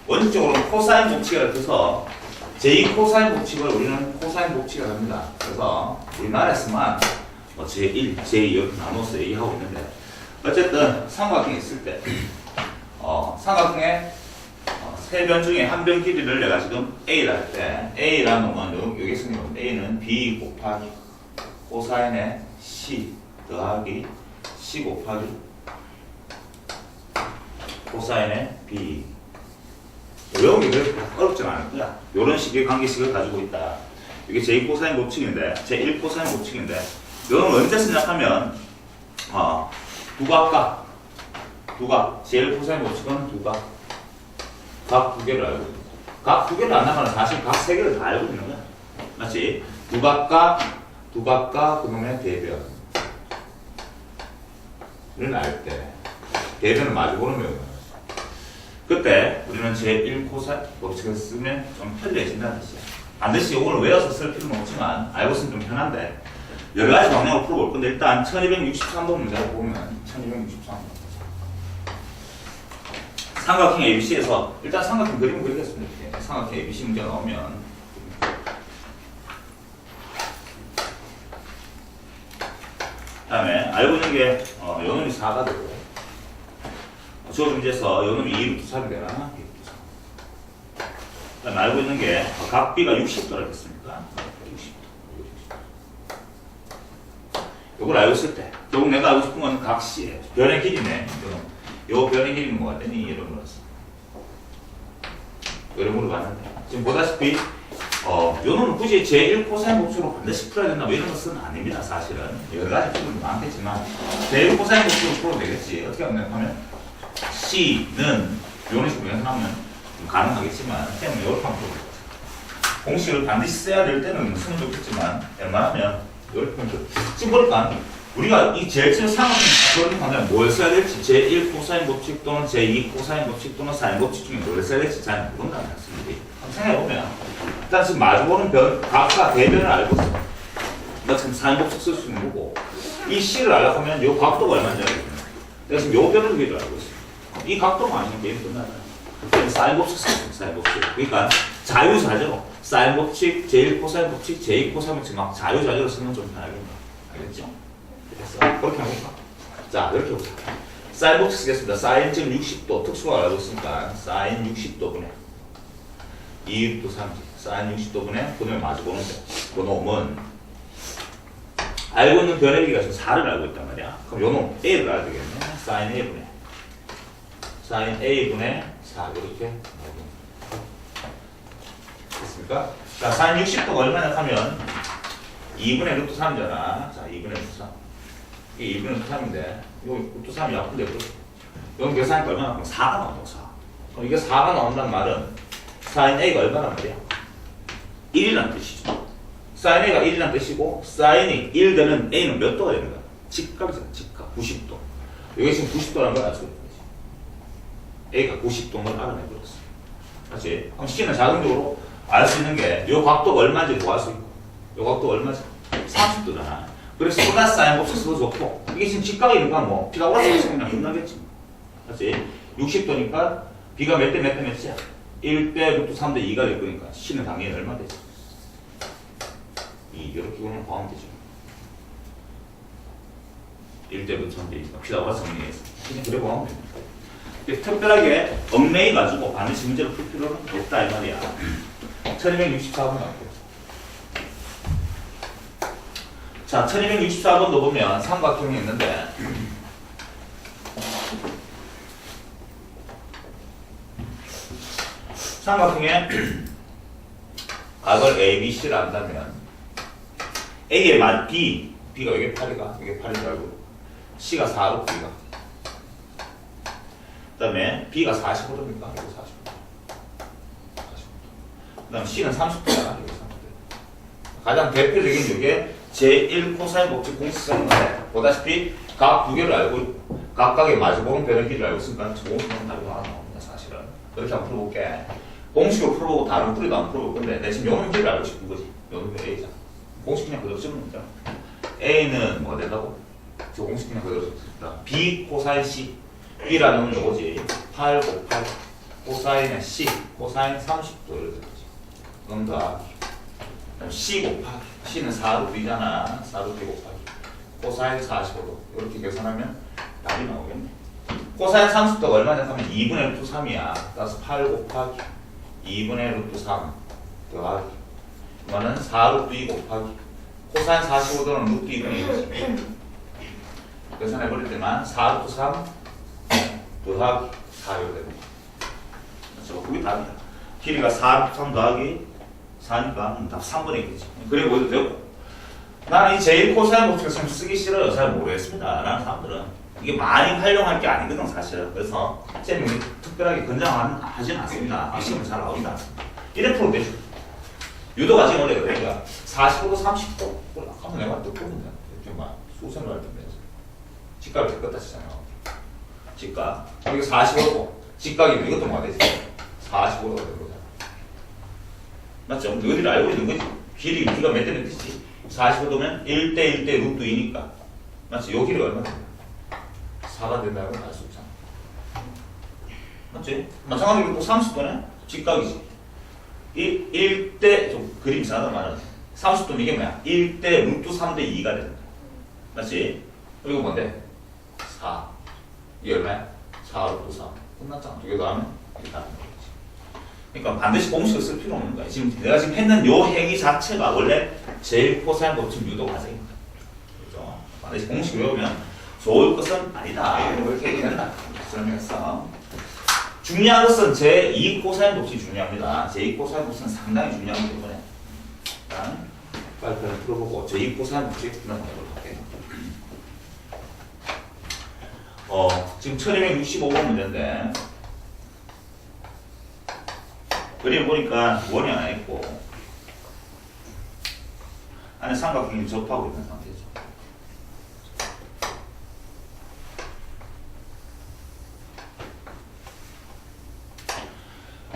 원칙적으로는 코사인 법칙이라 해서 제2 코사인 법칙을 우리는 코사인 법칙이라고 합니다. 그래서 우리나라에서만 뭐 제1, 제2 이렇게 나눠서 얘기하고 있는데 어쨌든 삼각형이 있을 때 삼각형의 세 변 중에 한 변 길이를 내가 지금 A라 할 때 A라는 놈은 여기 쓰는 A는 B 곱하기 코사인의 C 더하기 C 곱하기 코사인의 B 외우기 그렇게 어렵지 않을 거야. 이런 식의 관계식을 가지고 있다. 이게 제2 코사인 법칙인데 제1 코사인 법칙인데 이건 언제 쓰냐하면 두각각 제1 코사인 법칙은 두각 각 두 개를 알고 있는 거야. 각 두 개를 안다면 사실 각 세 개를 다 알고 있는 거야. 맞지? 두각각 그놈의 대변을 알 때 대변을 마주보는 거야. 그때 우리는 제1 코사인 법칙을 쓰면 좀 편리해진다는 뜻이야. 반드시 이걸 외워서 쓸 필요는 없지만 알고 쓰면 좀 편한데 여러 가지 방향으로 풀어볼 건데 일단 1263번 문제를 보면 1263번 삼각형 ABC에서 일단 삼각형 그림을 그리겠습니다. 이렇게. 삼각형 ABC 문제가 나오면 그 다음에 알고 있는 게 요놈이 4가 되고 주어진 문제에서 요놈이 2루트 3이 되나? 그 다음에 알고 있는 게 각 B가 60도라고 했습니까? 60도. 요걸 알고 있을 때 결국 내가 알고 싶은 건 각 C예요. 변의 길이네. 요 변의 길이는 뭐가 되니? 이런 거였어. 이런 걸 봤는데 지금 보다시피 요놈은 굳이 제1 코사인 법칙으로 반드시 풀어야 된다 뭐 이런 것은 아닙니다. 사실은 여러 가지 풀면 많겠지만 제1 코사인 법칙으로 풀어도 되겠지. 어떻게 하면 C는 이런 식으로 연습하면 가능하겠지만 그냥 이렇게 하면 풀어볼 공식을 반드시 써야 될 때는 쓰면 좋겠지만 웬만하면 이렇게 하면 지금 보니까 우리가 이 제일 처음 삼각형 관계는 뭘 써야 될지 제1 코사인 법칙 또는 제2 코사인 법칙 또는 사인 법칙 중에 뭘 써야 될지 잘 모른다는 학생들이 한번 생각해보면 일단 지금 마주보는 각과 대변을 알고 있어. 나 지금 사인 법칙 쓸 수 있는 거고 이 C를 알려고 하면 이 각도가 얼마인지 알겠네. 내가 지금 요 변을 위로 알고 있어. 이 각도가 아니면 게임 끝나잖아. 사인 법칙 쓰는 사인 법칙. 그러니까 자유자재로 사인 법칙, 제1 코사인 법칙, 제2 코사인 법칙 막 자유자재로 쓰면 좀 편하겠네. 알겠죠? 그래서 그렇게 해볼까? 자, 이렇게 해보자. 사인 법칙 쓰겠습니다. 사인 지금 60도 특수가 알고 있으니까 사인 60도분의 2루트 3지. 사인 60도분의 그놈을 마주보는데 그 놈은 알고 있는 변의 길이가 지금 4를 알고 있단 말이야. 그럼 요 놈 A를 알아야 되겠네. 사인 A분의 4 이렇게 됐습니까? 자, 사인 60도가 얼마냐 하면 2분의 루트 3이잖아. 자, 2분의 루트 3. 이게 2분의 루트 3인데, 이거 루트 3이 약분되고, 여기 계산하니까 얼마나 나오면 4가 나온다고, 4. 그럼 이게 4가 나온다는 말은, 사인 A가 얼마나 말이야? 1이라는 뜻이죠. 사인 A가 1이라는 뜻이고, 사인이 1 되면 A는 몇 도가 되는 거야? 직각이잖아, 직각. 90도. 여기 지금 90도라는 걸 알 수 있는 거지. A가 90도인 걸 알아내버렸어. 맞지? 그럼 C는 자동적으로 알 수 있는 게, 요 각도가 얼마인지 구할 수 있고, 요 각도가 얼마지? 30도잖아. 그래서 플러스 사인 법칙 써도 좋고, 이게 지금 직각이니까 뭐, 피타고라스 법칙 그냥 끝나겠지. 맞지? 60도니까, B가 몇 대 몇이야? 1대 루트 3대 2가 될 거니까, C는 당연히 얼마 되지? 2, 이렇게 보면 구하면 되죠. 1대 루트 3대 2가 피타고라스 정리해서. 그냥 그래 구하면 됩니다. 특별하게 얽매이 가지고 반드시 문제를 풀 필요는 없다 이 말이야. 1264번 갈게요. 자, 1264번도 보면 삼각형이 있는데 삼각형에 각을 A, B, C를 한다면 A의 만 B, B가 이게 8이가 이게 8인 줄 알고 C가 4로 B가 그 다음에 B가 45도니까 이거 45도. 그 다음 C는 30도야. 이거 30도. 가장 대표적인 이게 제1 코사인 법칙 공식 쓰는 건데 보다시피 각 두 개를 알고 있고 각각의 마주보는 변의 길이를 알고 있으니까 공식은 답이 하나 나옵니다. 사실은. 그렇게 한번 풀어볼게. 공식으로 풀어보고 다른 풀이도 한번 풀어볼 건데 내 지금 요놈 길이를 알고 싶은 거지. 요놈 길 A잖아. 공식 그냥 그대로 쓰면 되잖아. A는 뭐가 된다고? 저 공식 그냥 그대로 쓰면 B 코사인 C B라는 건 요거지. 8 곱하기 코사인의 C, 코사인 30도 이렇게 되지. 응답. C 곱하기, C는 4루트 2잖아. 4루트 2 곱하기 코사인 45도 이렇게 계산하면 답이 나오겠네. 코사인 30도가 얼마냐 하면 2분의 루트 3이야. 따라서 8 곱하기 2분의 루트 3 더하기 이거는 4루트 2 곱하기 코사인 45도는 루트 2분의 1이지. 계산해버릴 때만 4루트 3 더하기 4 이렇게 됩니다. 그렇죠? 그게 답이야. 길이가 4루트 3 더하기 4니까 답 3분의 1이지. 그래 보여도 되고. 나는 이 제1 코사인 법칙을 좀 쓰기 싫어요. 잘 모르겠습니다. 라는 사람들은 이게 많이 활용할 게 아니거든 사실은. 그래서 쌤이 특별하게 권장하지는 않습니다. 시험은 잘 나오지 않습니다. 1에 풀면 되죠. 유도가 지금 원래 그러니까 45도 30도 아까 내가 또 보면 정말 수선을 할 텐데 직각을 줬다 치잖아요. 직각 여기 45도 직각이면 이것도 뭐가 되지? 45도가 되는 거잖아. 맞죠? 너희들이 알고 있는 거지. 길이 우리가 몇 대는 뜻이지? 45도면 1대 1대 루트 2니까 맞지? 요 길이가 얼마나 된다? 4가 된다는 걸 알 수 없잖아. 맞지? 마찬가지로 또 30도는 직각이지. 1대 좀 그림 이상하다 말은 30도면 이게 뭐야? 1대 루트 3대 2가 된다. 맞지? 그리고 뭔데? 4 이게 얼마야? 4 루트 3 끝났잖아. 두 개 더하면 이게 답인 거지. 그러니까 반드시 공식을 쓸 필요 없는 거야. 지금 내가 지금 했는 요 행위 자체가 원래 제일 코사인 법칙 유도 과정입니다. 그죠? 반드시 공식을 외우면 좋을 것은 아니다. 이렇게 얘기한다. 설명했어. 중요한 것은 제2 코사인 법칙이 중요합니다. 제2 코사인 법칙은 상당히 중요하기 때문에 일단 발표를 풀어보고 제2 코사인 법칙 풀어보도록 할게요. 지금 1265번 문제인데 그림 보니까 원이 하나 있고 안에 삼각형이 접하고 있는 상태죠.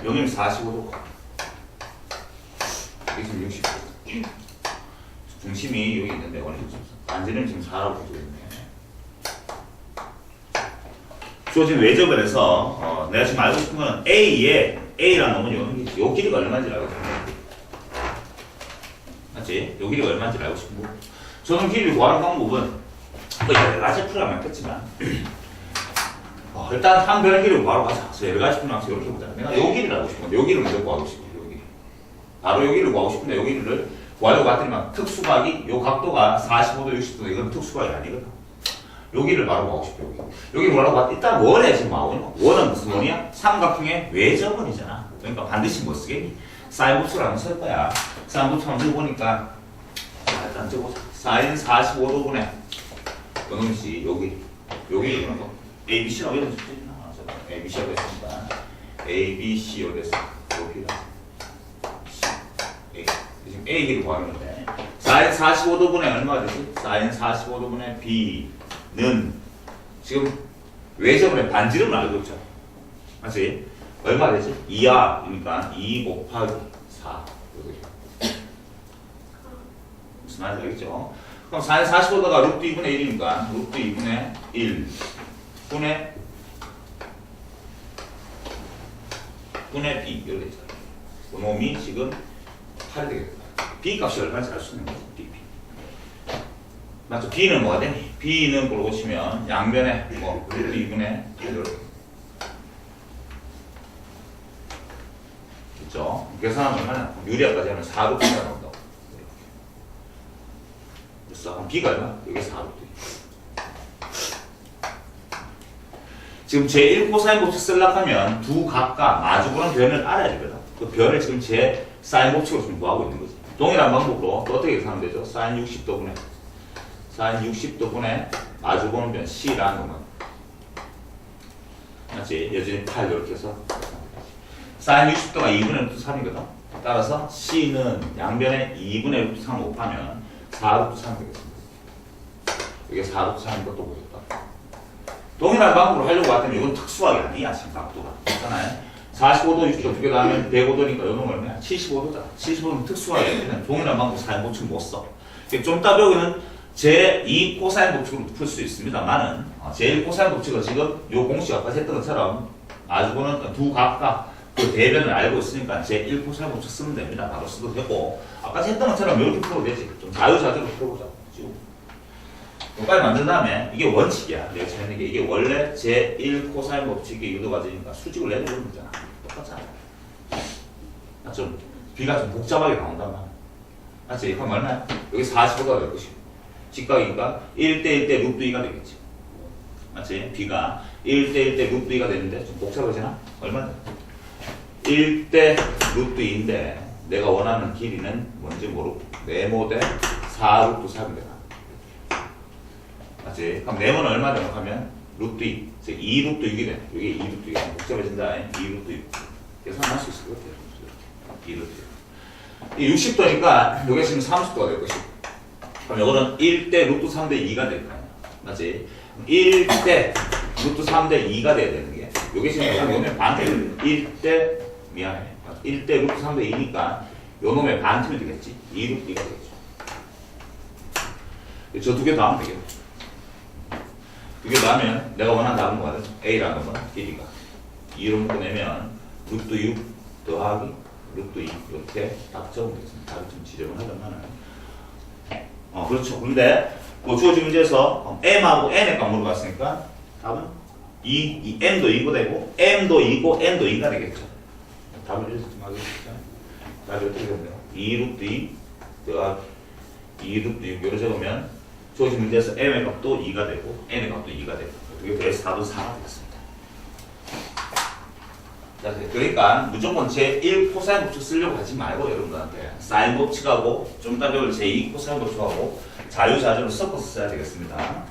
여기는 45도, 여기 지금 60도. 중심이 여기 있는데 원이 반지름 지금 4라고 해주고 있네. 주어진 외접을 해서 내가 지금 알고 싶은 건 A에 A라는 놈은 요 길이가 얼마인지 알고 싶은 거야. 맞지? 요 길이가 얼마인지 알고 싶은 거. 저는 길이를 구하는 방법은 뭐 여러 가지 풀어가면 겠지만 일단 한 변의 길이를 구하러 가자. 그래서 여러 가지 풀어가면서 이렇게 보자. 내가 요 길이를 알고 싶은데 요 길이를 먼저 구하고 싶어. 요 길이. 바로 요 길이를 구하고 싶은데 요 길이를 구하려고 했더니만 특수각이 요 각도가 45도 60도 이건 특수각이 아니거든. 여기를 바로 가고 싶어. 여기 뭐라고 봤? 일단 원에 지금 나오냐? 원은 무슨 원이야? 삼각형의 외접원이잖아. 그러니까 반드시 뭐 쓰겠니? 사인 법칙을 쓸 거야. 사인 법칙 한번 보니까 일단 적어보자. 사인 45도분의 요놈씨 여기 이런 거 ABC라고 이런 거 ABC라고 했으니까 ABC로 됐어. 여기다 지금 A 길을 구하는 건데 사인 45도분의 얼마가 되지? 사인 45도분의 B는 지금 외접원의 반지름을 알고 있죠. 맞지? 얼마 되지? 2R 그러니까 2 곱하기 4 무슨 말인지 알겠죠? 그럼 사인 45도가 루트 2분의 1이니까 루트 2분의 1 분의 B 이렇게 되죠. 그 놈이 지금 8이 되겠다. B 값이 얼마인지 알 수 있는 거죠. DP. 맞죠? B는 뭐가 되니? B는 그걸 보시면 양변에 뭐 루트 2분의 1 그렇죠? 계산하면 얼마나? 유리아까지 하면 4루트가 나온다고. 그래서 그럼 B가 얼마? 여기 4루트. 지금 제1 코사인 법칙 쓰려고 하면 두 각과 마주보는 변을 알아야 되거든. 그 변을 지금 제 사인 법칙으로 지금 구하고 있는 거지. 동일한 방법으로 또 어떻게 계산하면 되죠? 사인 60도분의 마주보는 변 C라는 놈은 맞지? 여전히 8 이렇게 해서 사인 60도가 2분의 루트 3이거든. 따라서 C는 양변에 2분의 루트 3 곱하면 4 루트 3 되겠습니다. 이게 4 루트 3인 것도 보였다. 동일한 방법으로 하려고 했더니 이건 특수하게 아니야. 지금 각도가. 있잖아요. 45도, 60도 두 개 다 하면 105도니까 요 놈은 얼마야? 75도잖아. 75도는 특수하게 되면 동일한 방법 사인 법칙 못 써. 좀 이따 배우기는 제2 코사인 법칙으로 풀 수 있습니다만은 제1 코사인 법칙은 지금 요 공식 아까 했던 것처럼 가지고는 두 각각 그 대변을 알고 있으니까 제1 코사인 법칙 쓰면 됩니다. 바로 써도 되고 아까 했던 것처럼 이렇게 풀어도 되지. 좀 자유자재로 풀어보자. 빨리 만든 다음에 이게 원칙이야. 내가 찾는 게 이게 원래 제1 코사인 법칙의 유도과정이니까 수직을 내려오는 거잖아. 똑같잖아. 좀 B가 좀 복잡하게 나온단 말이야. 맞지? 그럼 얼마야? 여기 45도가 될 것이고 직각이니까 1대1대 루트 2가 되겠지. 맞지? B가 1대1대 루트 2가 되는데 좀 복잡하잖아? 얼마냐? 1대 루트 2인데 내가 원하는 길이는 뭔지 모르고 네모대 4 루트 3이 되나? 맞지? 그럼 네모는 얼마 되나 하면 루트 2 2 루트 6이 돼. 이게 2 루트 6 복잡해진다. 2 루트 6 계산할 수 있을 것 같아요. 2 루트 6 이 60도니까 이게 지금 30도가 될 것이고 그럼 이거는 1대 루트 3대 2가 될 거야. 맞지? 1대 루트 3대 2가 돼야 되는 게 이게 지금 요놈의 반팀 1대 미안해 1대 루트 3대 2니까 요놈의 반팀이 되겠지. 2 루트 2가 되겠죠. 저 두 개 더 하면 되겠네. 두 개 더 하면 내가 원하는 답은 뭐거든? A라는 건 길이가 2로 묶어내면 루트 6 더하기 루트 2 이렇게 답 적으면 되겠습니다. 답을 좀 지정을 하려면 그렇죠. 근데 그 주어진 문제에서 M하고 N의 값 물어봤으니까 답은 M도 2고 되고 M도 2고 N도 2가 되겠죠. 답을 이렇게 좀 하겠습니다. 답이 어떻게 되나요? 2 루트 2 더하기 2 루트 6 이렇게 적으면 주어진 문제에서 M의 값도 2가 되고 N의 값도 2가 되고 이게 더해서 답은 4가 되겠습니다. 자, 그러니까 무조건 제1 코사인 법칙 쓰려고 하지 말고 여러분들한테 사인 법칙하고 좀 이따 배울 제2 코사인 법칙하고 자유자재로 섞어서 써야 되겠습니다.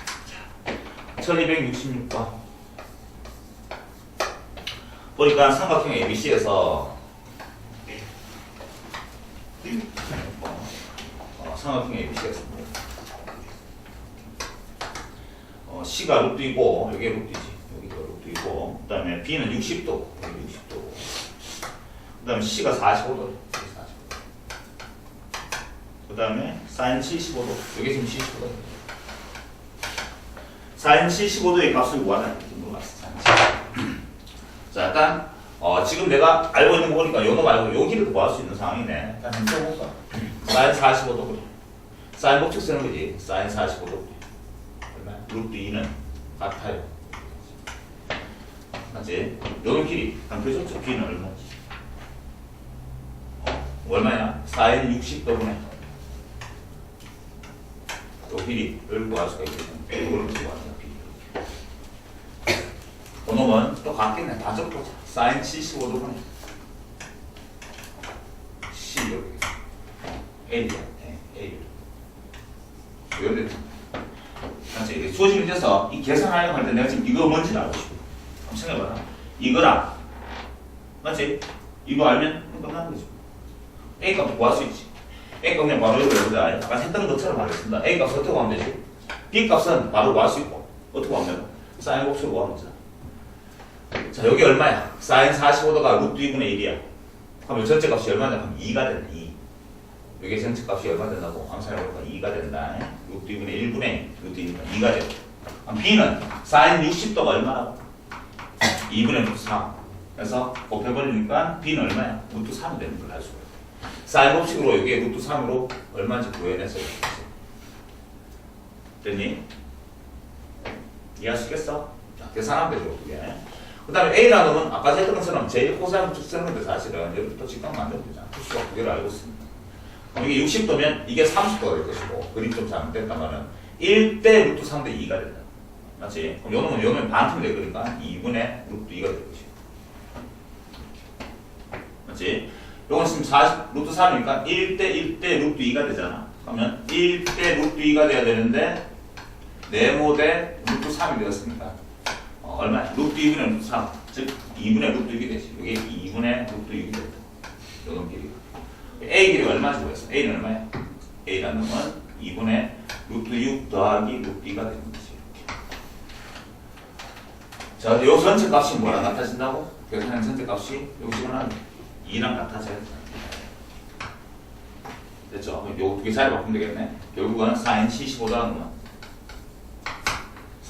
1266번 보니까 삼각형 ABC에서 삼각형 ABC에서 C가 루트이고 여기 루트이지. 여기가 루트이고 그 다음에 B는 60도 여기 60도고 그 다음에 C가 45도 그 다음에 사인 75도 여기 지금 75도 사인 75도의 값을 구하는 물어봤어. 자 일단 지금 내가 알고 있는 거 보니까 요거 말고 여기를 구할 수 있는 상황이네. 일단 한번 써볼까. 사인 45도 그래. 사인 법칙 쓰는 거지. 사인 45도 루트 2는 같아요. 맞지? 요런 길이 한 그죠? B는 얼마? 얼마야? 사인 60도분의 요 길이를 구할 수가 있겠죠. 이거를 구하자. 그놈은 또 같겠네. 다 적어보자. 사인 75도분의 C 여기 A야. A 요런데 이게 주어진 문제에서 이 계산하려고 할 때 내가 지금 이거 뭔지를 알고 싶어. 한번 생각해봐라. 이거랑 맞지? 이거 알면 끝나는 거죠. A 값 구할 수 있지. A 값은 바로 이거 외우자. 아까 했던 것처럼 하겠습니다. A 값은 어떻게 구하면 되지? B 값은 바로 구할 수 있고 어떻게 구하면 사인 곱수로 구하면 되잖아. 자 여기 얼마야? 사인 45도가 루트 2분의 1이야. 그럼 전체 값이 얼마냐? 그럼 2가 된다. 2. 여기 전체 값이 얼마 된다고? 암산해보니까 2가 된다. 루트 2분의 1분의 루트 2니까 2가 된다. 그럼 B는 사인 60도가 얼마라고? 2분의 루트 3. 그래서 곱해버리니까 B는 얼마야? 루트 3이 되는 걸 알 수가 있어. 사인 법칙으로 여기에 루트 3으로 얼마인지 구해내서 됐니? 이해할 수 있겠어? 자, 계산하면 되죠. 어떻게. 그 다음에 A라는 건 아까 했던 것처럼 제1 코사인 법칙 쓰는 건데 사실은 여기부터 직각 만들면 되잖아. 수가 두 개를 알고 있습니다. 그럼 이게 60도면 이게 30도가 될 것이고 그림 좀 잘못됐다면은 1대 루트 3대 2가 된다. 맞지? 그럼 요놈은 반틈이 될 거니까 2분의 루트 2가 될 것이고 맞지? 요건 지금 40 루트 3이니까 1대 루트 2가 되잖아. 그러면 1대 루트 2가 돼야 되는데 네모대 루트 3이 되었습니다. 얼마야? 루트 2분의 루트 3 즉 2분의 루트 6이 되지. 이게 2분의 루트 6이 됐다. 요놈 길이가 A 길이가 얼마인지 보였어. A는 얼마야? A라는 건 2분의 루트 6 더하기 루트 2가 되는 거지. 자, 요 전체 값이 뭐랑 같아진다고? 계산한 전체 값이 여기서는 2랑 같아져야 돼. 됐죠? 요 두 개 사이 바꾸면 되겠네. 결국은 사인 75라는 건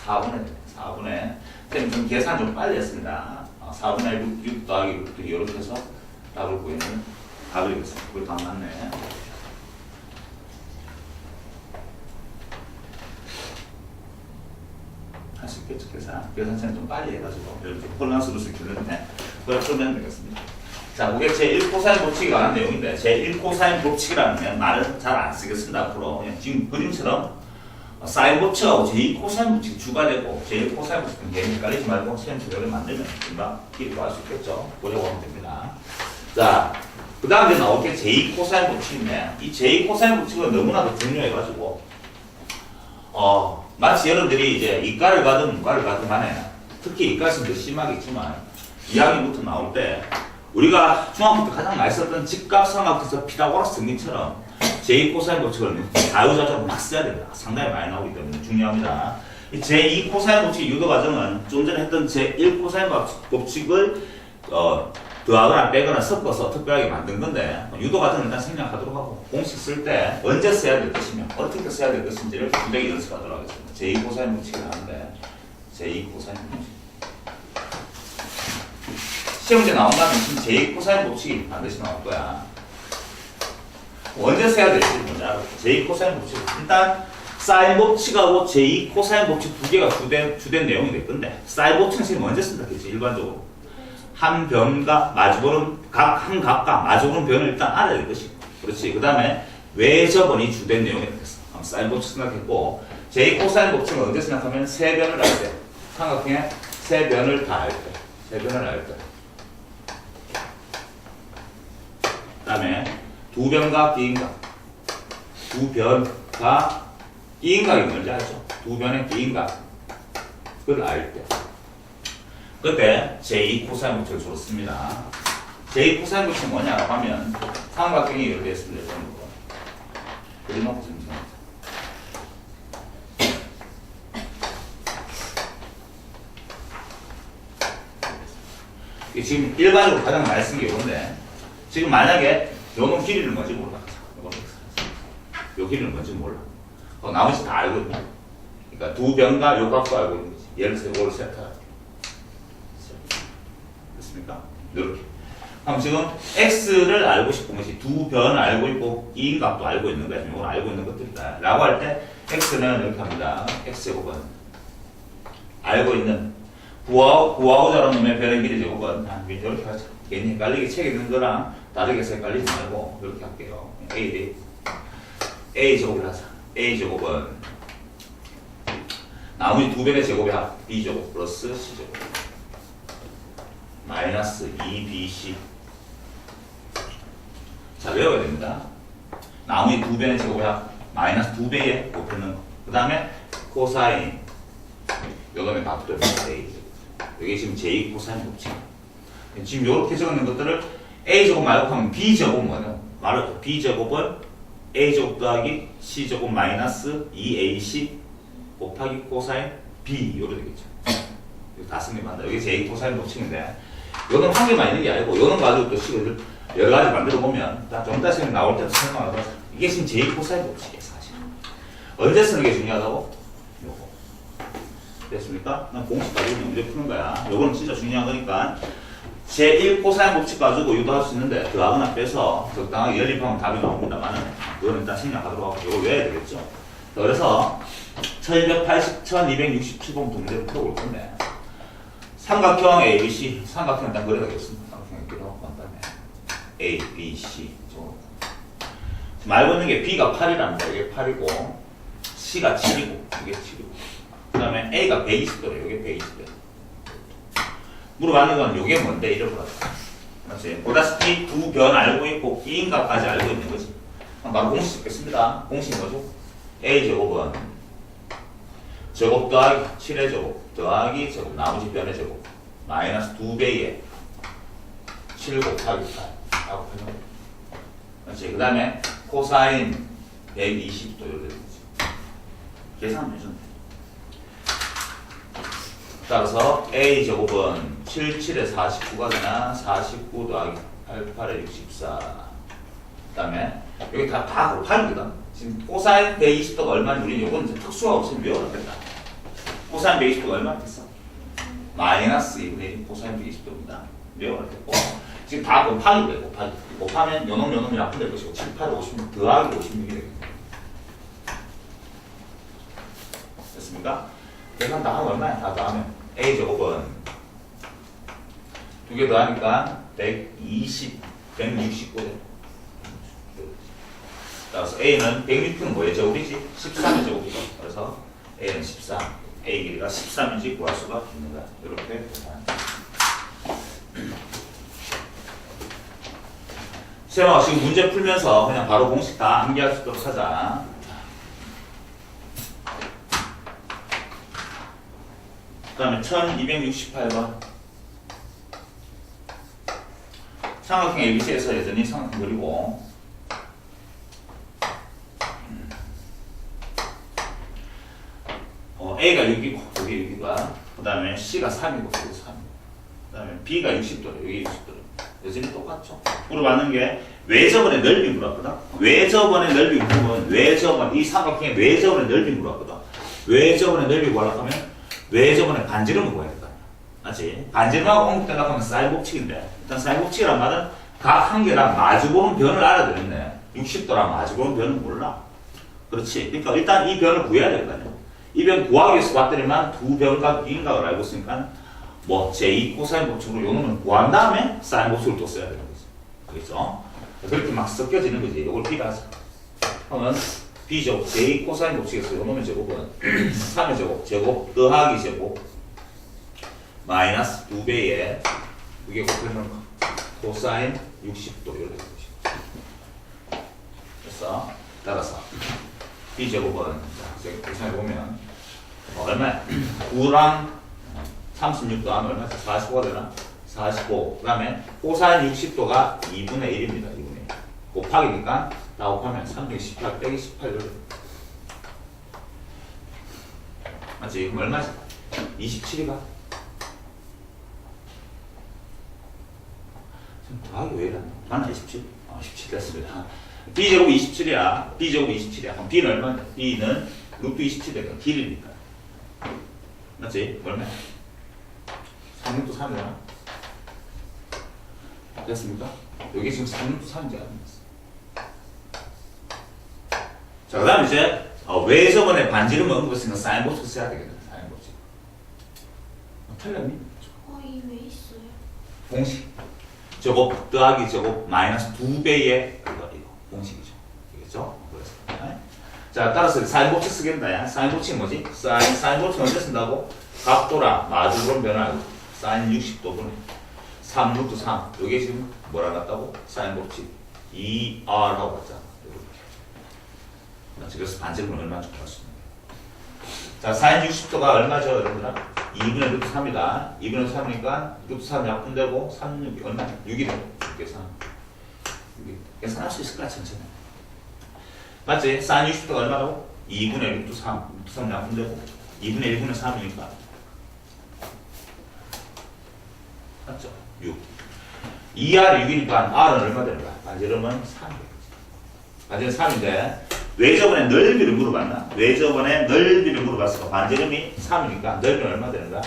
4분의 4분의 선생님 좀 계산 좀 빨리 했습니다. 4분의 6 더하기 6 이렇게 해서 답을 구해는 답을 이겠습니다. 그걸 답 맞네. 할 수 있겠죠, 계산은 좀 빨리 해가지고 이렇게 혼란스러울 수 있는데 그걸 풀면 되겠습니다. 자, 그게 제1코사인 법칙에 관한 내용인데 제1코사인 법칙이라는 말은 잘 안 쓰겠습니다. 앞으로 그냥 지금 그림처럼 사인 법칙하고 제2코사인 법칙이 추가되고 제1코사인 법칙은 괜히 헷갈리지 말고 시험 제도를 만들면 금방 기록할 수 있겠죠. 보려고 하면 됩니다. 자, 그 다음에 나올 게 제2코사인 법칙인데 이 제2코사인 법칙은 너무나도 중요해가지고 마치 여러분들이 이제 이과를 가든 문과를 가든 간에 특히 이과에서는 더 심하겠지만 2학년부터 나올 때 우리가 중학교 때 가장 많이 썼던 직각삼각형에서 피타고라스 정리처럼 제2코사인 법칙을 자유자재로 막 써야 됩니다. 상당히 많이 나오기 때문에 중요합니다. 이 제2코사인 법칙 유도 과정은 좀 전에 했던 제1코사인 법칙을 더하거나 빼거나 섞어서 특별하게 만든 건데 유도 과정은 일단 생략하도록 하고 공식 쓸 때 언제 써야 될 것이며 어떻게 써야 될 것인지를 굉장히 연습하도록 하겠습니다. 제2코사인 법칙을 하는데 제2코사인 법칙 시험제 나온다면 지금 제2코사인 법칙이 반드시 나올 거야. 언제 써야 될지 먼저 알아. 제2코사인 법칙 일단 사인 법칙하고 제2코사인 법칙 두 개가 주된 내용이 될 건데 사인 법칙은 지금 언제 쓴다 했지 일반적으로 한 변과 마주보는 한 각과 마주보는 변을 일단 알아야 될 것이고 그렇지. 그 다음에 외접원이 주된 내용이 되겠어. 사인 법칙 생각했고 제2코사인 법칙은 언제 생각하면 세 변을 알 때 삼각형의 세 변을 다 알 때 세 변을 알 때 그 다음에 두 변과 비인각 두 변과 비인각이 뭔지 알죠? 두 변의 비인각 그걸 알 때 그때 제2코사인 법칙을 주로 씁니다. 제2코사인 법칙은 뭐냐고 하면 삼각형이 이렇게 있습니다. 그려놓고 좀 지금 일반적으로 가장 많이 쓴 게 이건데 지금 만약에 요놈 길이는 뭔지 몰라. 요 길이는 뭔지 몰라. 나머지 다 알고 있는 그러니까 두 변과 요 값도 알고 있는 거지. 예를 들어서 이걸 세트할게. 됐습니까? 이렇게. 그럼 지금 x를 알고 싶은 것이 두 변 알고 있고 이인 값도 알고 있는 거야. 이걸 알고 있는 것들이다. 라고 할 때 x는 이렇게 합니다. x제곱은 알고 있는 구하고자 하는 놈의 변의 길이 제곱은 이렇게 하자. 괜히 헷갈리게 책에 있는 거랑 다르게 해서 헷갈리지 말고 이렇게 할게요. a 제곱을 하자. a 제곱은 나머지 두 변의 제곱의 합 b 제곱 플러스 c 제곱 마이너스 2bc. 자, 외워야 됩니다. 나머지 두 변의 제곱의 합 마이너스 2배에 곱했는 거. 그 다음에 코사인 요놈의 값도 a. 이게 지금 제2코사인 법칙. 지금 이렇게 적는 것들을 a제곱 말고 하면 b제곱은 뭐냐? 말을 b제곱은 a제곱 더하기 c제곱 마이너스 2ac 곱하기 코사인 b 이렇게 되겠죠. 이거 다 승리한다. 이게 제2코사인 법칙인데 요는 한 개만 있는 게 아니고 요는 가지고 또 식을 여러 가지 만들어 보면 좀 이따 시간 나올 때도 설명하고 이게 지금 제2코사인 법칙이에요. 사실 언제 쓰는 게 중요하다고? 요거 됐습니까? 난 공식 가지고 문제 푸는 거야. 요거는 진짜 중요한 거니까 제1코사인 법칙 가지고 유도할 수 있는데 더하거나 빼서 적당하게 연립하면 답이 나옵니다만은 그거는 일단 생략하도록 하고 이걸 외워야 되겠죠. 그래서 1280, 1267번 문제를 풀어볼 건데 삼각형 ABC 삼각형 일단 그려야 되겠습니다. 삼각형 이렇게 하고 간다음에 A, B, C 지금 알고 있는 게 B가 8이랍니다. 이게 8이고 C가 7이고 이게 7이고 그 다음에 A가 120도래요. 이게 120도. 물어봤는 건 이게 뭔데 이런 거 같아. 맞지? 보다시피 두 변 알고 있고 B인값까지 알고 있는 거지. 바로 공식 쓰겠습니다. 공식이 뭐죠? A제곱은 제곱 더하기 7의 제곱 더하기 제곱 나머지 변의 제곱 마이너스 2배의 7 곱하기 8 라고 표현합니다. 그렇지? 그 다음에 코사인 120도 이렇게 되지. 계산하면 되죠. 따라서 A제곱은 7, 7에 49가 되나 49 더하기 8, 8에 64 그 다음에 여기 다 곱하기거든. 지금 코사인 120도가 얼마인지 우리는 요건 특수가 없으면 외워놓겠다. 코사인 120도가 얼마나 됐어? 마이너스 2분의 1 코사인 120도입니다. 이렇게 됐고 지금 다 곱하기 돼. 곱하면 요놈 약분될 것이고 7, 8, 56 더하기 56이 되겠습니다. 됐습니까? 계산 다 하면 얼마야? 다 더하면 A제곱은 두 개 더하니까 169 돼. 따라서 A는 106는 뭐의 제곱이지? 13의 제곱이죠. 그래서 A는 13, A 길이가 13인지 구할 수가 있는 거야. 이렇게 세영아 지금 문제 풀면서 그냥 바로 공식 다 암기할 수 있도록 하자. 그 다음에 1268번 삼각형 ABC에서 여전히 삼각형 그리고 A가 6이고 여기 6이가 그 다음에 C가 3이고 여기 3이고 그 다음에 B가 60도래 여기 60도래 여전히 똑같죠. 물어봤는 게 외접원의 넓이 물었거든. 외접원의 넓이 물으면 외접원 이 삼각형의 외접원의 넓이 물었거든. 외접원의 넓이 구하려고 하면 외접원의 반지름을 구해야 될 거 아니야. 맞지? 반지름하고 옹립된다고 하면 사인 법칙인데 일단 사인 법칙이란 말은 각 한 개랑 마주보는 변을 알아야 되겠네. 60도랑 마주보는 변은 몰라. 그렇지. 그러니까 일단 이 변을 구해야 될 거 아니야. 이 변 구하기 위해서 봤더니만 두 변과 비인각을 알고 있으니까 뭐 제2 코사인 법칙으로 요 놈은 구한 다음에 사인 법칙을 또 써야 되는 거지. 그렇죠? 그렇게 막 섞여지는 거지. 이걸 B가 하자. 그러면 B제곱 제2 코사인 법칙에서 요 놈의 제곱은 3의 제곱, 제곱 더하기 제곱 마이너스 2배에 그게 곱하면 코사인 60도 이렇게 되는 것이죠. 됐어? 따라서 B제곱은 계산해 보면 얼마야? 9랑 36도 하면 얼마야? 45가 되나? 45. 그 다음에 코사인 60도가 2분의 1입니다. 2분의 1. 곱하기니까 다 곱하면 318 빼기 18을 맞지? 그럼 얼마지? 27이가? 지금 더하기 왜 이러나? 맞나 27? 17 됐습니다. B제곱 27이야. B제곱 27이야. 그럼 B는 얼마냐? B는 루트 27이니까 길이니까. 맞지? 얼마야? 3루트 3이야. 됐습니까? 여기 지금 3루트 3인지 아닙니까? 자, 그 다음 이제 외접원의 반지름을 언급했으니까 사인 법칙 써야 되겠네. 사인 법칙. 틀렸니? 거의 왜 있어요? 공식. 제곱 더하기 제곱 마이너스 2배의 이거 공식이죠. 알겠죠? 그래서. 자, 따라서 사인 법칙 쓰겠다. 사인 법칙은 뭐지? 사인 법칙 언제 쓴다고? 각도랑 마주보는 변화하고 사인 60도분의 3루트 3. 이게 지금 뭐라 같다고? 사인 법칙 2R하고 같잖아. 이렇게. 그래서 반지름은 얼마나 구할 수 있는 거야. 자, 사인 60도가 얼마죠, 여러분들아? 2분의 루트 3이다. 2분의 3이니까 루트 3 약분되고 3, 6이 얼마? 6이 되고. 계산. 계산할 수 있을 거야, 천천히. 맞지? 사인 60도가 얼마라고? 2분의 루트 3. 루트 3 약분되고 2분의 1분의 3이니까. 맞죠? 6. 2R이 6이니까 R은 얼마 되는 거야? 반지름은 3이에요. 반지름 3인데 외접원의 넓이를 물어봤나? 외접원의 넓이를 물어봤어. 반지름이 3이니까 넓이는 얼마 되는 거야?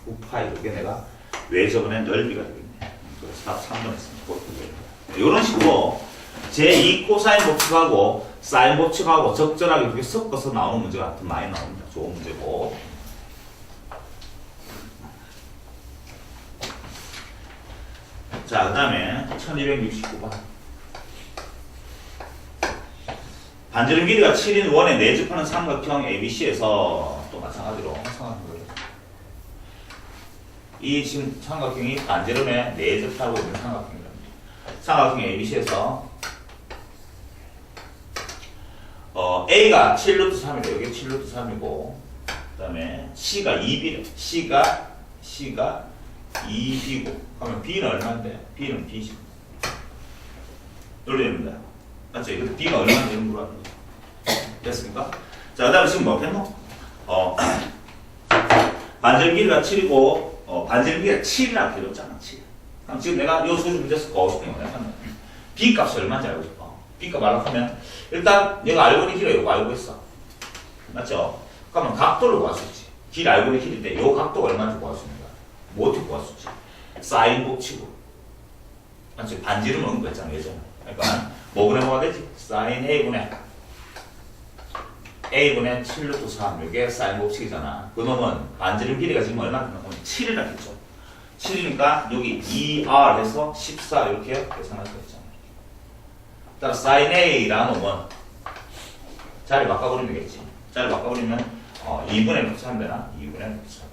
9파이. 이게 내가 외접원의 넓이가 되겠네. 그래서 답 3번 했습니다. 이런 식으로 제2 코사인 법칙하고 사인 법칙하고 적절하게 이렇게 섞어서 나오는 문제가 더 많이 나옵니다. 좋은 문제고. 자, 그 다음에 1269번. 반지름 길이가 7인 원에 내접하는 삼각형 ABC에서 또 마찬가지로 삼각형을 이 지금 삼각형이 반지름에 내접하고 있는 삼각형이랍니다. 삼각형 ABC에서 A가 7루트 3이래. 여기 7루트 3이고 그 다음에 C가 2B C가 2B고 그러면 B는 얼마인데? B는 B지. 놀랍니다. 맞죠? 이것도 B가 얼마인지 물어봤는 거죠. 됐습니까? 자, 그 다음에 지금 뭐 했노? 반지름 길이가 7이고 반지름 길이가 7이라고 해줬잖아. 7. 그럼 지금 내가 이 수준 문제에서 구하고 싶은 거야. B 값이 얼마인지 알고 싶어. B 값 알고 하면 일단 내가 알고 있는 길이가 이거 알고 있어. 맞죠? 그러면 각도를 구할 수 있지. 길 알고 있는 길인데 이 각도가 얼마인지 구할 수 있는 거야. 뭐 어떻게 구할수있지? 사인 법칙으로. 맞지? 반지름 넣은 거 있잖아, 예전에. 그러니까 뭐분의 뭐가 되지? 사인 A분의 7루트 3. 이게 사인 법칙이잖아. 그놈은 반지름 길이가 지금 얼마나 되나? 7이라 했죠. 7이니까 여기 2R 해서 14 이렇게 계산할 수 있잖아. 따라 사인 A라는 놈은 자리 바꿔버리면 되겠지. 자리 바꿔버리면 2분의 루트 3 되나? 2분의 루트 3.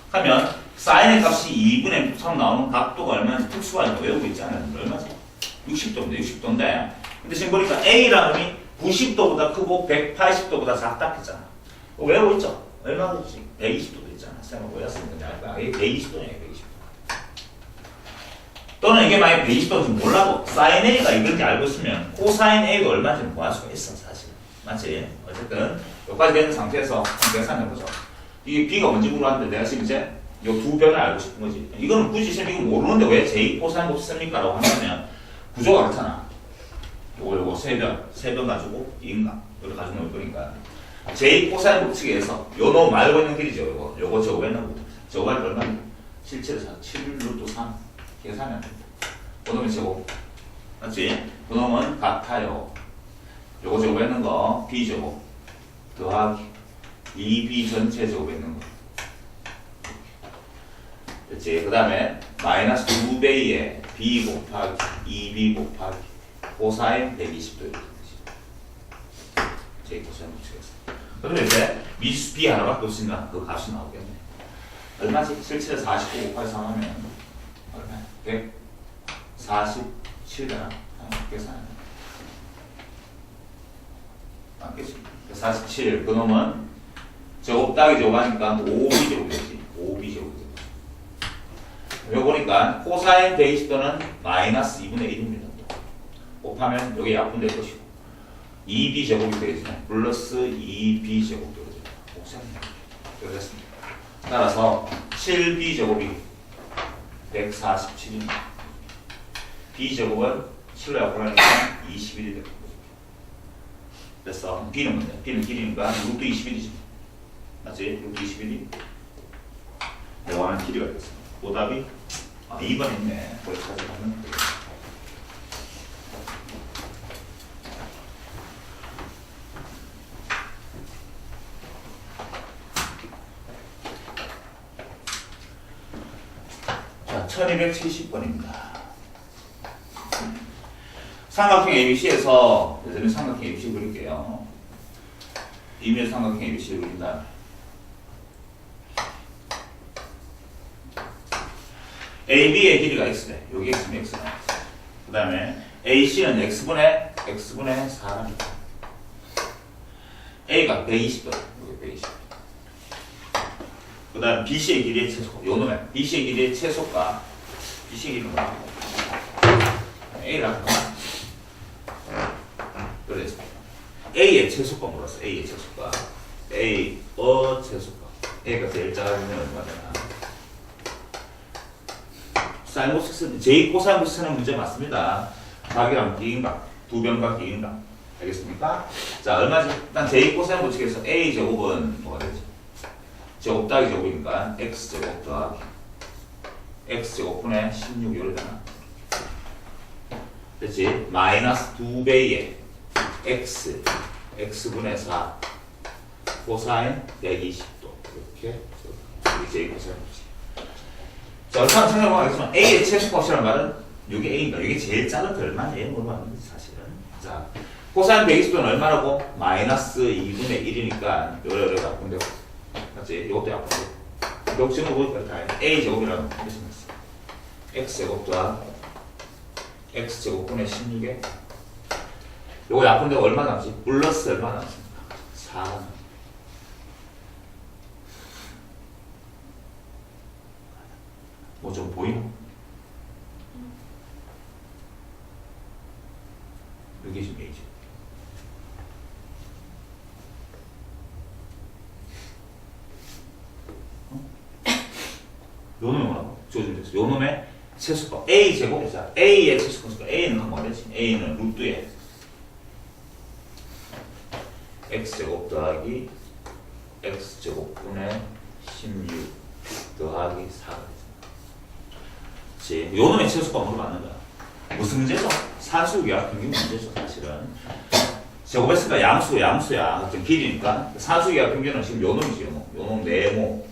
하면 사인의 값이 2분의 루트 3 나오는 각도가 얼마인지 특수하니까 외우고 있지 않아요? 얼마지? 60도인데 60도인데 근데 지금 보니까 A라는 놈이 90도보다 크고 180도보다 작다 했잖아. 외우고 있죠? 얼마든지 120도도 있잖아. 쌤은 외웠으니까 이게 120도네 120도. 또는 이게 만약 120도인지 몰라도 사인 A가 이건지 알고 있으면 코사인 A가 얼마인지 구할 수가 있어 사실. 맞지? 어쨌든 여기까지 되는 상태에서 한번 계산해보자. 이게 B가 뭔지 물어봤는데 내가 지금 이제 이 두 변을 알고 싶은 거지. 이거는 굳이 쌤 이거 모르는데 왜 제2 코사인 법칙 씁니까? 라고 한다면 구조가 그렇잖아. 요거 세 변 가지고 인가 이걸 가지고 놓을 거니까 제2 코사인 법칙에 의해서 요놈 말고 있는 길이죠. 요거 저거 왜냐고 저거 할 얼마? 7, 7 루트 3 계산하면 됩니다. 그놈의 제곱 맞지? 그놈은 같아요. 요거 제곱 있는 거 B 제곱 더하기 2B 전체 제곱 있는 거 그렇지? 그 다음에 마이너스 2배의 B 곱하기 2B 곱하기 코사인 120도 이렇게 되지. 제 코사인 붙이겠어. 그러면 이제 미지수 B 하나밖에 없으니까 그 값이 나오겠네. 얼마지? 77에서 49 곱하기 3 하면 얼마야? 147되나? 계산하면 맞겠지? 47 그놈은 제곱 따기 제곱하니까 5B 제곱이 되지. 5B 제곱이 되지. 여기 보니까 코사인 120도는 마이너스 2분의 1입니다. 곱하면 여기 약분될 것이고 2b 제곱이 되겠지만 플러스 2b 제곱이 되겠죠. 곱셈입니다. 됐습니다. 따라서 7b 제곱이 147입니다. b 제곱은 7로 약분하니까 21이 되는 거죠. 됐어. b는 뭔데? b는 길이니까 루트 21이지. 맞지? 루트 21이 원하는 길이가 되겠습니다. 오답이 2번 있네. 거기까지 하면 되겠습니다. 자, 1270번입니다. 삼각형 ABC에서 예전에 삼각형 ABC 그릴게요. 이면 삼각형 ABC를 그린다. AB의 길이가 X래. 여기 X면 X네. 그 다음에 AC는 X분의 4입니다. A가 120도. 여기 120. 그 다음 BC의 길이의 최소. 요 놈의 BC의 길이의 최소가 BC의 길이는 뭐라고? A라고. 그래서 A의 최소가 물었어. A의 최소가. A의 최소가. A가 제일 작으면 얼마 되나? 사인 법칙 제2 코사인 법칙 쓰는 문제 맞습니다. 각이랑 비인각, 두 변각 비인각. 알겠습니까? 자, 얼마지? 일단 제2 코사인 법칙에서 A 제곱은 뭐가 되지? 제곱 따기 제곱이니까 X 제곱 더하기 X 제곱분의 16 이래 되나? 됐지? 마이너스 2배의 X X분의 4 코사인 120도 이렇게 제2 코사인 법칙. 자, 얼마나 생각해보면 알겠지만 A의 최소값이라는 말은 이게 A인가? 이게 제일 작은 게 얼마냐? 물어봤는데 사실은. 자, 코사인 120도는 얼마라고? 마이너스 2분의 1이니까 요래 바꾼대고. 맞지? 이것도 약분되고. 욕심을 보니까 다 A 제곱이라는 뜻이 났어. X 제곱과 X 제곱분의 16에 요거 약분되고 얼마 남지? 플러스 얼마 남습니까? 4. 뭐 좀 보이나? 여기 지금 A죠. 요 놈이 뭐라고? 지워주면 됐어. 요 놈의 최소값 A 제곱이자 A의 최소값이니까 A는 뭐가 되지? A는 루트에 X 제곱 더하기 X 제곱분의 16 더하기 4가 되죠. 요 놈의 최소가 물어봤는 거야. 무슨 문제죠? 산수기하 평균 문제죠, 사실은. 제곱했으니까 양수야. 어떤 길이니까. 산수기하 평균은 지금 요 놈이지, 요 놈 4모,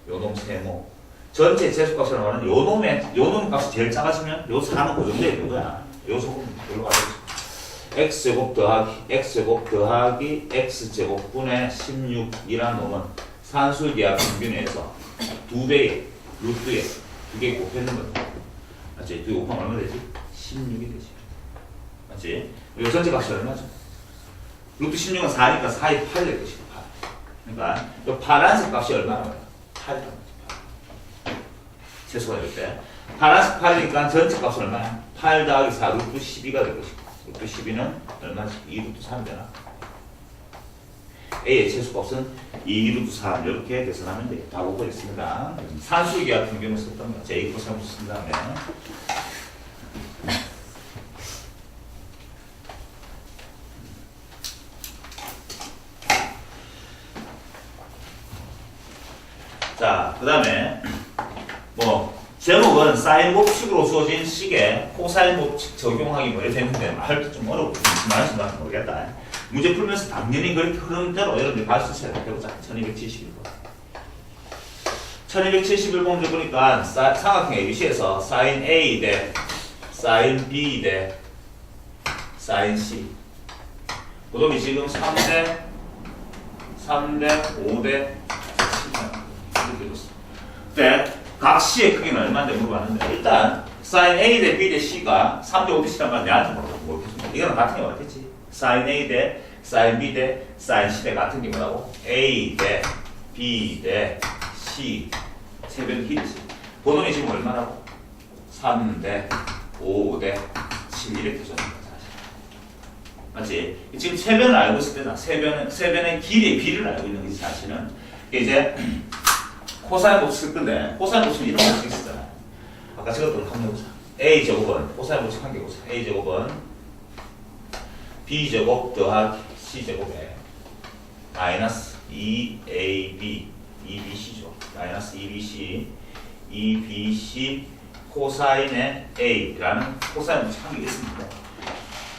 요 놈 3모. 전체 최소값이라고 하는 요 놈 값이 제일 작아지면 요 4는 고정되어 있는 거야. 요 소금 별로 가져오지. x제곱 더하기 x제곱분의 16이라는 놈은 산술기하 평균에서 2배의 루트에 2개 곱했는 거다. 맞지? 2개 곱하면 얼마 되지? 16이 되지. 맞지? 요 전체 값이 얼마죠? 루트 16은 4니까 4의 8이 될 것이고 8. 그러니까 요 파란색 값이 얼마나 돼요? 8이라는 거지. 최소가 될 때. 파란색 8이니까 전체 값은 얼마야? 8 더하기 4 루트 12가 될 것이고 루트 12는 얼마지? 2 루트 3 되나? A의 최소값은 2 루트 3 이렇게 계산하면 돼요. 다 보고 있습니다. 산술기하 평균을 썼던 거 J 코사인을 쓴 다음에 자, 그 다음에 제목은 사인 법칙으로 주어진 식에 코사인 법칙 적용하기 뭐 이렇게 했는데 말도 좀 어렵고 무슨 말인지 모르겠다. 문제 풀면서 당연히 그렇게 흐르는 대로 여러분들이 갈 수 있어야 돼요. 1271번. 1271번 문제 보니까 삼각형 ABC에서 사인 A 대 사인 B 대 사인 C. 그놈이 지금 3대 5대 10 이렇게 줬어. 근데 각 C의 크기는 얼마인데 물어봤는데 일단 사인 A 대 B 대 C가 3대 5대 C란 말 내한테 모르겠습니다. 이거는 같은 게 맞겠지. 사인 A 대 사인 B 대 사인 C 대 같은 게 뭐라고? A 대 B 대 C 세변 길이지. 번호이 지금 얼마라고? 3대 5대 7 이렇게 줬는 거야 사실. 맞지? 지금 세변을 알고 있을 때나 세변의 길이의 비를 알고 있는 거지 사실은. 이제 코사인 법칙 쓸 건데 코사인 법칙은 이런 법칙이 있었잖아. 아까 찍었던 거 한번 해보자. A 제곱은 코사인 법칙 한 개 보자. A 제곱은 B 제곱 더하기 C 제곱에 마이너스 2AB 2BC죠. 마이너스 2BC 2BC 코사인의 A라는 코사인 법칙 한 개 있습니다.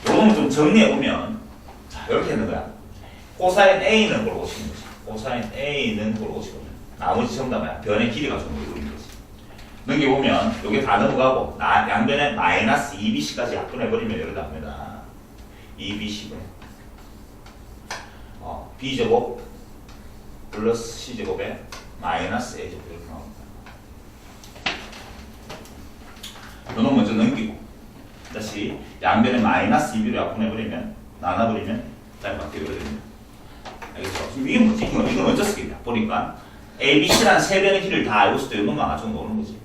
요거는 좀 정리해보면 자 이렇게 되는 거야. 코사인 A는 걸 오시는 거지. 코사인 A는 걸 오시거든. 나머지 전부 다 변의 길이가 좀 모르는 거지. 넘겨보면 여기 다 넘어가고 양변에 마이너스 2BC까지 약분해버리면 이러다 합니다. 2BC분의 B제곱 플러스 C제곱에 마이너스 A제곱 이렇게 나옵니다. 이놈 먼저 넘기고 다시 양변에 마이너스 2B로 약분해버리면 나눠버리면 잘 바뀌어버립니다. 알겠죠? 지금 이게 뭐지? 이건 먼저 쓰겠냐? 보니까 ABC라는 세 변의 길이를 다 알고 있을 때 이것만 맞춰 놓는 거지.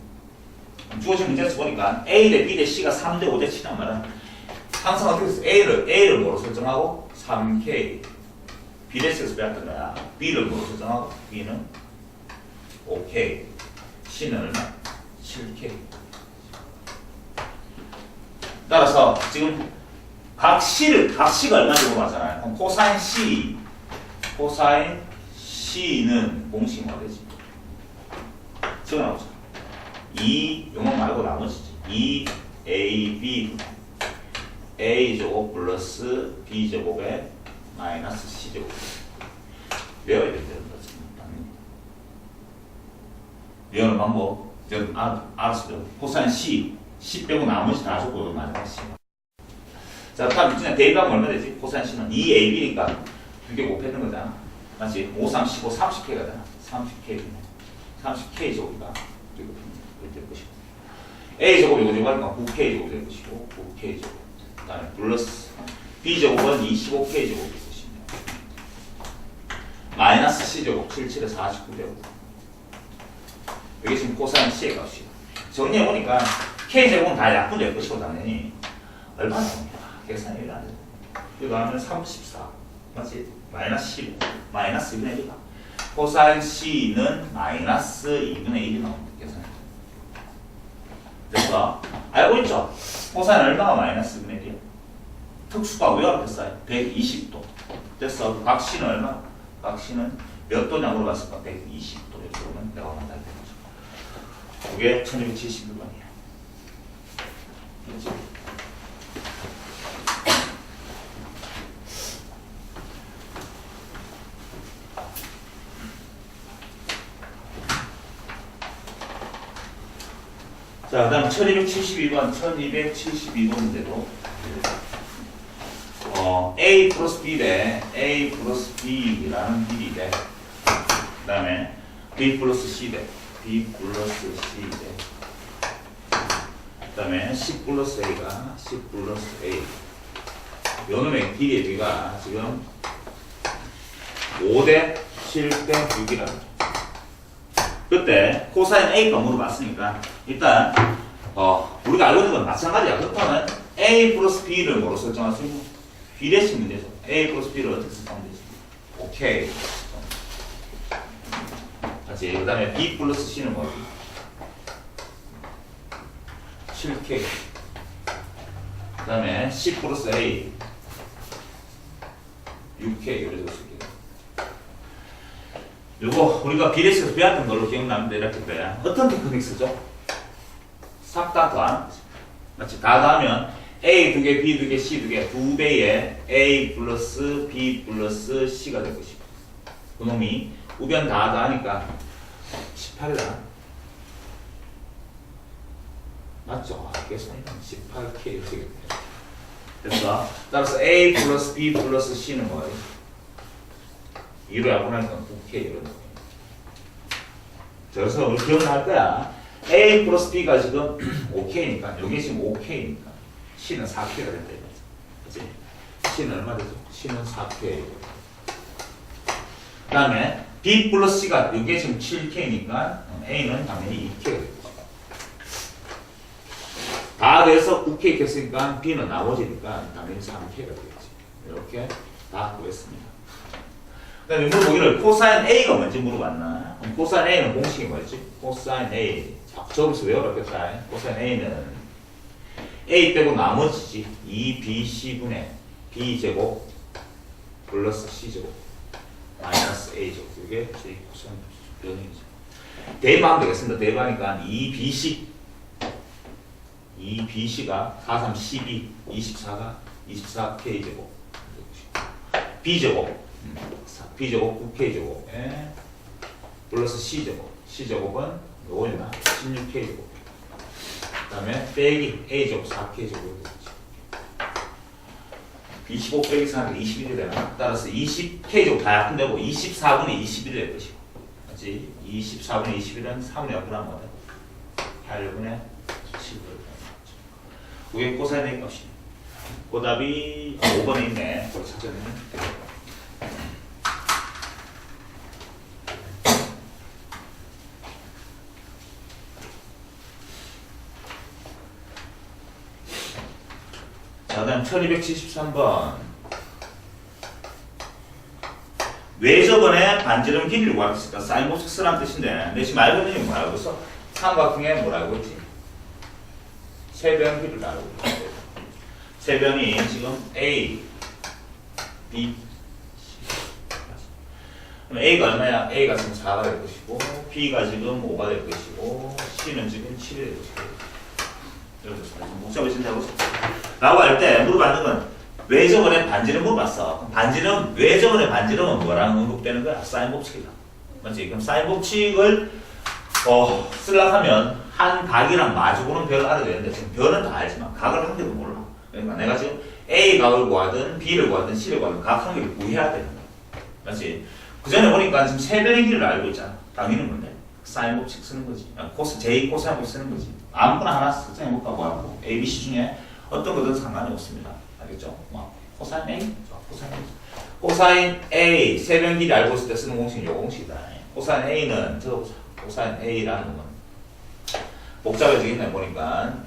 주어진 문제에서 보니까 A 대 B 대 C가 3대 5대 7이란 말은 항상 어떻게 했어? A를 뭐로 설정하고 3K B 대 C에서 빼앗던 거야. B를 뭐로 설정하고 B는 5K C는 얼마? 7K. 따라서 지금 각 C가 얼마인지 물어봤잖아요. 그럼 코사인 C는 공식이 뭐 되지? 적어놔보자. 2 요만 말고 나머지지. 2AB A제곱 플러스 B제곱에 마이너스 C제곱. 외워야 되는 거지. 외우는 방법 알았어요. 코사인 C 빼고 나머지 다 적고 마지막 C. 자, 다음 이제 대입하면 얼마 되지? 코사인 C는 2AB니까 두 개 곱했는 거잖아. 맞지? 5, 3, 15, 30K가 되나? 30K. 30K 제곱이다. 이렇게 될 것이고. A 제곱 이거 제곱하니까 9K 제곱 될 것이고, 9K 제곱. 그 다음에 플러스 B 제곱은 25K 제곱 될 것입니다. 마이너스 C 제곱 77에 49 되고. 여기 지금 코사인 C의 값이야. 정리해보니까 K 제곱은 다 약분될 것이고, 당연히. 얼마나 나옵니까? 계산이 안 돼. 이거 하면 34. 맞지? 마이너스 15. 마이너스 2분의 1이다. 코사인 C는 마이너스 2분의 1이 나옵니다. 계산이. 그래서 알고 있죠? 코사인 얼마가 마이너스 2분의 1이야? 특수가 왜 어렵겠어요? 120도. 됐어. 각 C는 얼마? 각 C는 몇 도냐 물어봤을까? 120도. 이쪽은 내가 만나야 되는 거죠. 그게 1271번이에요. 그렇지? 자, 그 다음 1272번, 1272번인데도 A 플러스 B래, A 플러스 B라는 비례래. 그 다음에 B 플러스 C래, B 플러스 C래. 그 다음에 C 플러스 A가 C 플러스 A. 요놈의 D의 B가 지금 5대 7대 6이라는 그때 코사인 A가 물어봤으니까 일단 우리가 알고 있는 건 마찬가지야. 그렇다면 A 플러스 B를 뭐로 설정할 수 있고 비례식 문제죠. A 플러스 B를 어떻게 설정하면 되지? 오케이. 같이 그 다음에 B 플러스 C는 뭐지? 7K. 그 다음에 C 플러스 A 6K 이렇게 쓸게요. 요거 우리가 비례식에서 배웠던 걸로 기억나는데 이렇게 돼. 어떤 테크닉 쓰죠? 싹 다 더하는 거죠. 맞지? 다 더하면 A 2개, B 2개, C 2개, 2배의 A 플러스 B 플러스 C가 될 것이고 그놈이 우변 다 더하니까 18이다. 맞죠? 계산이 18K 이렇게 돼요. 그래서 따라서 A 플러스 B 플러스 C는 뭐예요? 2로 약분하니까 9K 이런 거예요. 그래서 우리 기억날 거야. A 플러스 B가 지금 5K니까 여기 지금 5K니까 C는 4K가 된다 이거지. 그치? C는 얼마 되죠? C는 4K. 그 다음에 B 플러스 C가 여기 지금 7K니까 A는 당연히 2K가 되겠죠. 다 돼서 9K 겠으니까 B는 나머지니까 당연히 3K가 되겠지. 이렇게 다 구했습니다. 그 다음에 물어보기를 코사인 A가 뭔지 물어봤나? 그럼 코사인 A는 공식이 뭐였지? 코사인 A. 자, 저기서 외워라. 코사인 A는 A 빼고 나머지지. 2BC분의 B제곱 플러스 C제곱 마이너스 A제곱. 이게 제 코사인 변형이죠. 대입하면 되겠습니다. 대입하니까 2BC가 4, 3, 12, 24가 24K제곱 B제곱 B제곱 9K제곱 플러스 C제곱은 요거냐 16K제곱 그 다음에 빼기 A제곱 4K제곱 25 빼기 4는 21이 되나? 따라서 20K제곱 다 약분되고 24분의 21이 될 것이고 맞지? 24분의 21은 3분의 약분하면 뭐다? 8분의 7을 그게 코사인 A 값이네. 그 답이 5번에 있네. 거기 찾았네. 자, 그 다음 1273번. 왜 저번에 반지름 길이를 구하겠을까? 사인 법칙 쓰라는 뜻인데, 내 지금 알고 있는 게 뭐라고 했어? 삼각형에 뭐라고 했지? 세변 길이를 알고 있어. 세변이 지금 A, B, C. 그럼 A가 얼마야? A가 지금 4가 될 것이고, B가 지금 5가 될 것이고, C는 지금 7이 될 것이고. 이렇게 목적을 진다고 라고 할 때 물어봤는 건 왜 저번에 반지름 물어봤어. 반지름, 왜 저번에 반지름은 뭐랑 언급되는 거야? 사인 법칙이다. 맞지? 그럼 사인 법칙을 쓰려고 하면 한 각이랑 마주보는 별을 알아야 되는데 지금 별은 다 알지만 각을 한 개도 몰라. 그러니까 내가 지금 A 각을 구하든 B를 구하든 C를 구하든 각 한 개를 구해야 되는 거야. 맞지? 그 전에 보니까 지금 세 변의 길이를 알고 있잖아. 당연히 뭔데? 사인 법칙 쓰는 거지. J 코사인 법칙 쓰는 거지. 아무거나 하나 설정해볼까 하고 A, B, C 중에 어떤 거든 상관이 없습니다. 알겠죠? 코사인 A? 코사인 A 세변 길이 알고 있을 때 쓰는 공식은 요 공식이다. 코사인 A는 코사인 A라는 건 복잡해지겠네 보니까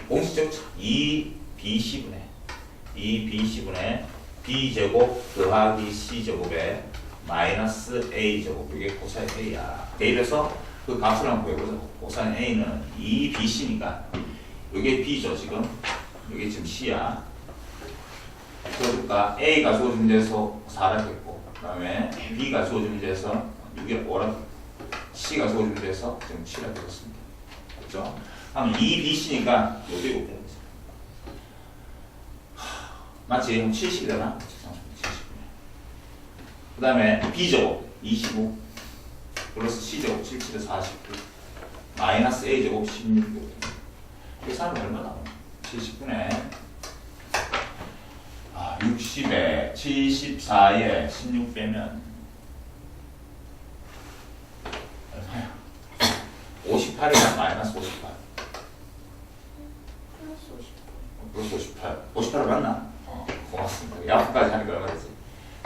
공식적 2BC분의 B제곱 더하기 C제곱에 마이너스 A제곱 이게 코사인 A야. 대입해서 그 값을 한번 구해보자. 코사인 A는 2BC니까 이게 B죠 지금. 이게 지금 C야. 그러니까 A가 주어진 데서 4가 됐고 그 다음에 B가 주어진 문제에서 6의 5라 C가 주어진 문제에서 지금 7이 되었습니다. 그렇죠? 그럼 2BC니까 요도 이거 빼야지. 맞지? 그럼 70이 되나? 70. 그 다음에 B제곱 25 플러스 C제곱 77에 49 마이너스 A제곱 16 계산은 얼마 나오나? 70분의 60에 74에 16 빼면 얼마야? 58이랑 마이너스 58 플러스 58 58을 맞나? 고맙습니다. 약분까지 하니까 얼마 되지?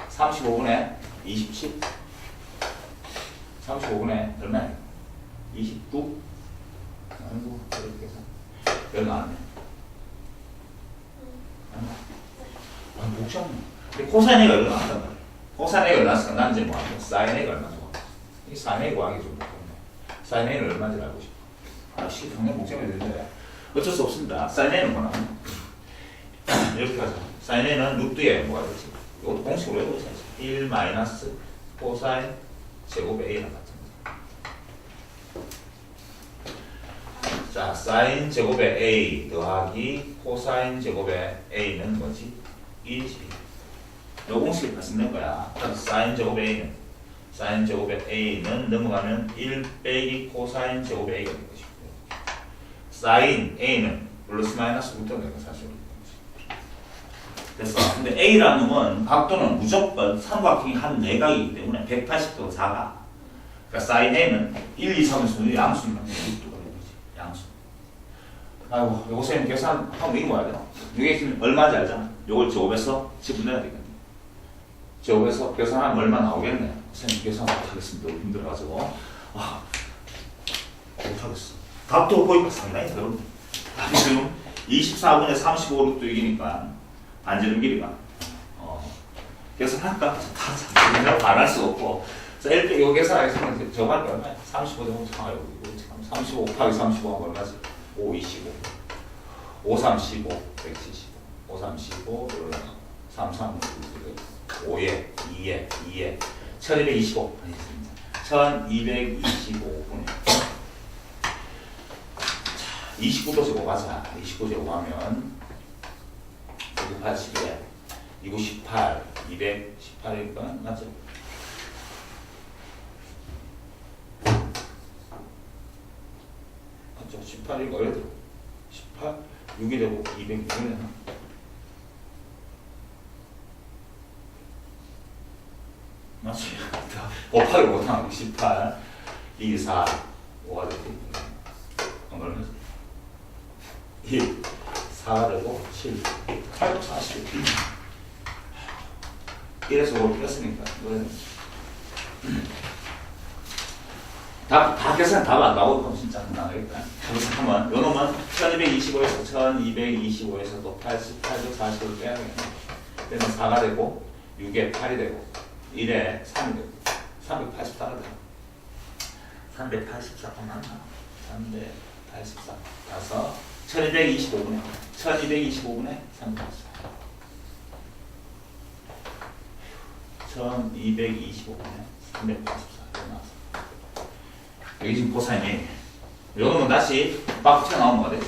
35분의 27 35분의 얼마야? 29 아이고 이렇게 계산 얼마 안 돼? 목장 근데 코사인 A가 얼마 안 된다. 코사인 A가 얼마나 난 이제 뭐 하고 사인 A가 얼마 좋아. 이 사인 A 구하기 좀 어렵네. 사인 A는 얼마인지 알고 싶어. 아씨 당연히 목장이 되는데 어쩔 수 없습니다. 사인 A는 뭐나 이렇게 하자. 사인 A는 루트에 뭐가 되지? 이것도 공식으로 해보자. 1 마이너스 코사인 제곱 A랑 같은 거. 자, 사인 제곱의 A 더하기 코사인 제곱의 A는 뭐지? 1이지. 요 공식을 다시 낸 거야. 사인 제곱의 A는 넘어가면 1 빼기 코사인 제곱의 A가 될 것이고 사인 A는 플러스 마이너스 루트가 되는 거 사실. 됐어. 근데 A라는 놈은 각도는 무조건 삼각형이 한 내각이기 때문에 180도 4가. 그러니까 사인 A는 1, 2, 3에서 양수만 루트가 되는 거지. 양수. 아이고, 요거 선생님 계산하면 이거 뭐야 돼요? 이게 지금 얼마인지 알잖아. 요걸 제곱해서 지분해야 되겠네. 제곱해서 계산하면 얼마 나오겠네. 선생님 계산 못하겠습니다. 너무 힘들어가지고. 못하겠어. 답도 보니까 상당히 어렵네. 지금 24분의 35루트 6이니까 반지름 길이가 계산할까? 다 안 할 수가 없고. 자, 이렇게 요 계산하겠으면 저거 할 거 얼마야? 35 정도 상하요. 35 곱하기 35 하면 얼마지? 5, 25 5, 35 175 5, 35 3, 3 5에 2에 1225 1225분에 29도 제곱하자. 29 제곱하면 980에 298 218이니까 맞죠? 맞죠? 18이니까 예를 들어 18 6이 되고 206이 되나? 맞지? 곱하기 못하면 18 2, 4 5가 되지. 얼마지? 1 4가 되고 7 840 1에서 5를 뺐으니까 다 계산 답 안 나오고 진짜 안 나오겠다. 잠깐만 요 놈은 1225에서 1225에서 또 88도 40을 빼야겠네. 그래서 4가 되고 6에 8이 되고 1에 3이 되고 384가 되고 384가 맞나? 384 가서 1225분에 1225분에 384 1225분에 384 나왔어. 여기 지금 코사인이 요놈은 다시 밖으로 튀어나오면 뭐가 되지?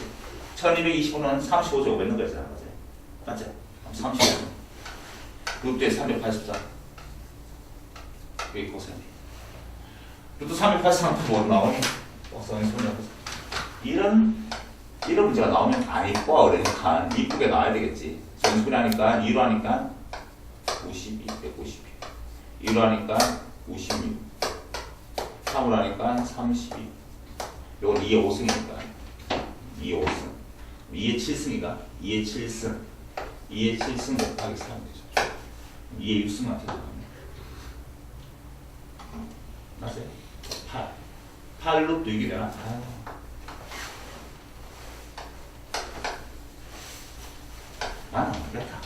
1225는 35제곱 있는 거잖아. 맞지? 35 루트에 384 여기 코사인이 루트 384는 뭐 나오니? 이런 문제가 나오면 안 이뻐. 그러니까 이쁘게 나와야 되겠지. 정수분이 하니까 2로 하니까 92, 192 2로 하니까 96 3으로 하니까 32 요건 2의 5승이니까 2의 5승 2의 7승이가 2의 7승 2의 7승 곱하기 3 되죠. 2의 6승만 되죠. 맞아요? 8루트 6이 되나? 나는 모르겠다.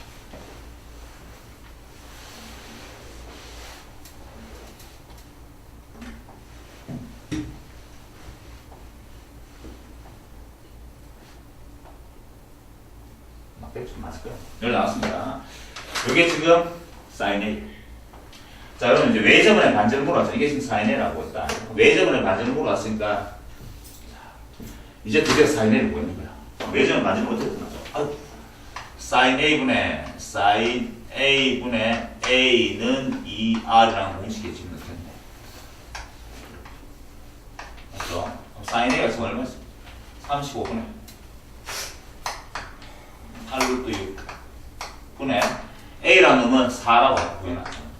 좀 맞을 거야. 여기 나왔습니다. 이게 지금 사인 A. 자, 그러면 이제 외접근의 반전을 물어봤죠. 이게 지금 sin A라고 했다. 외접근의 반전을 물어봤으니까 이제 드디어 sin A를 보이는 거야. 외접근 반전을 어떻게 나죠? sin A분의 A는 2R이라는 공식에 지금 넣겠네. 맞죠? sin A가 지금 얼마였어? 35분의 8루트 6 분의 A라는 놈은 4라고 구해놨죠.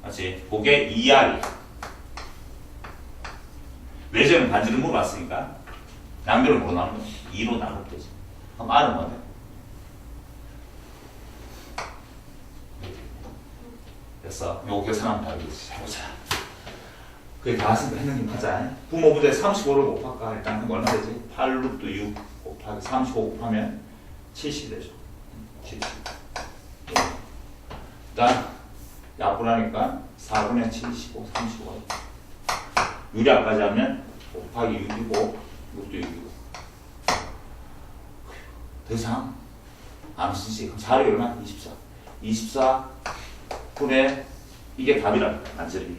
맞지? 그게 2R이야. 외접은 반지를 물어봤으니까 양변을 뭐로 나누면 2로 나누면 되지. 그럼 R은 뭐냐? 됐어. 요거 계산 한번 해보자. 그게 다 했으니까 했는 하자. 부모 문제 35를 곱할까? 일단 그럼 얼마 되지? 8루트 6 곱하기 35 곱하면 70 되죠. 70. 일단 약분하니까 4분의 75, 35. 유리합까지 하면 곱하기 6이고 6도 6이고. 더 이상 안 쓰지. 그럼 4를 얼마? 24. 24 분의 이게 답이랍니다. 반절이.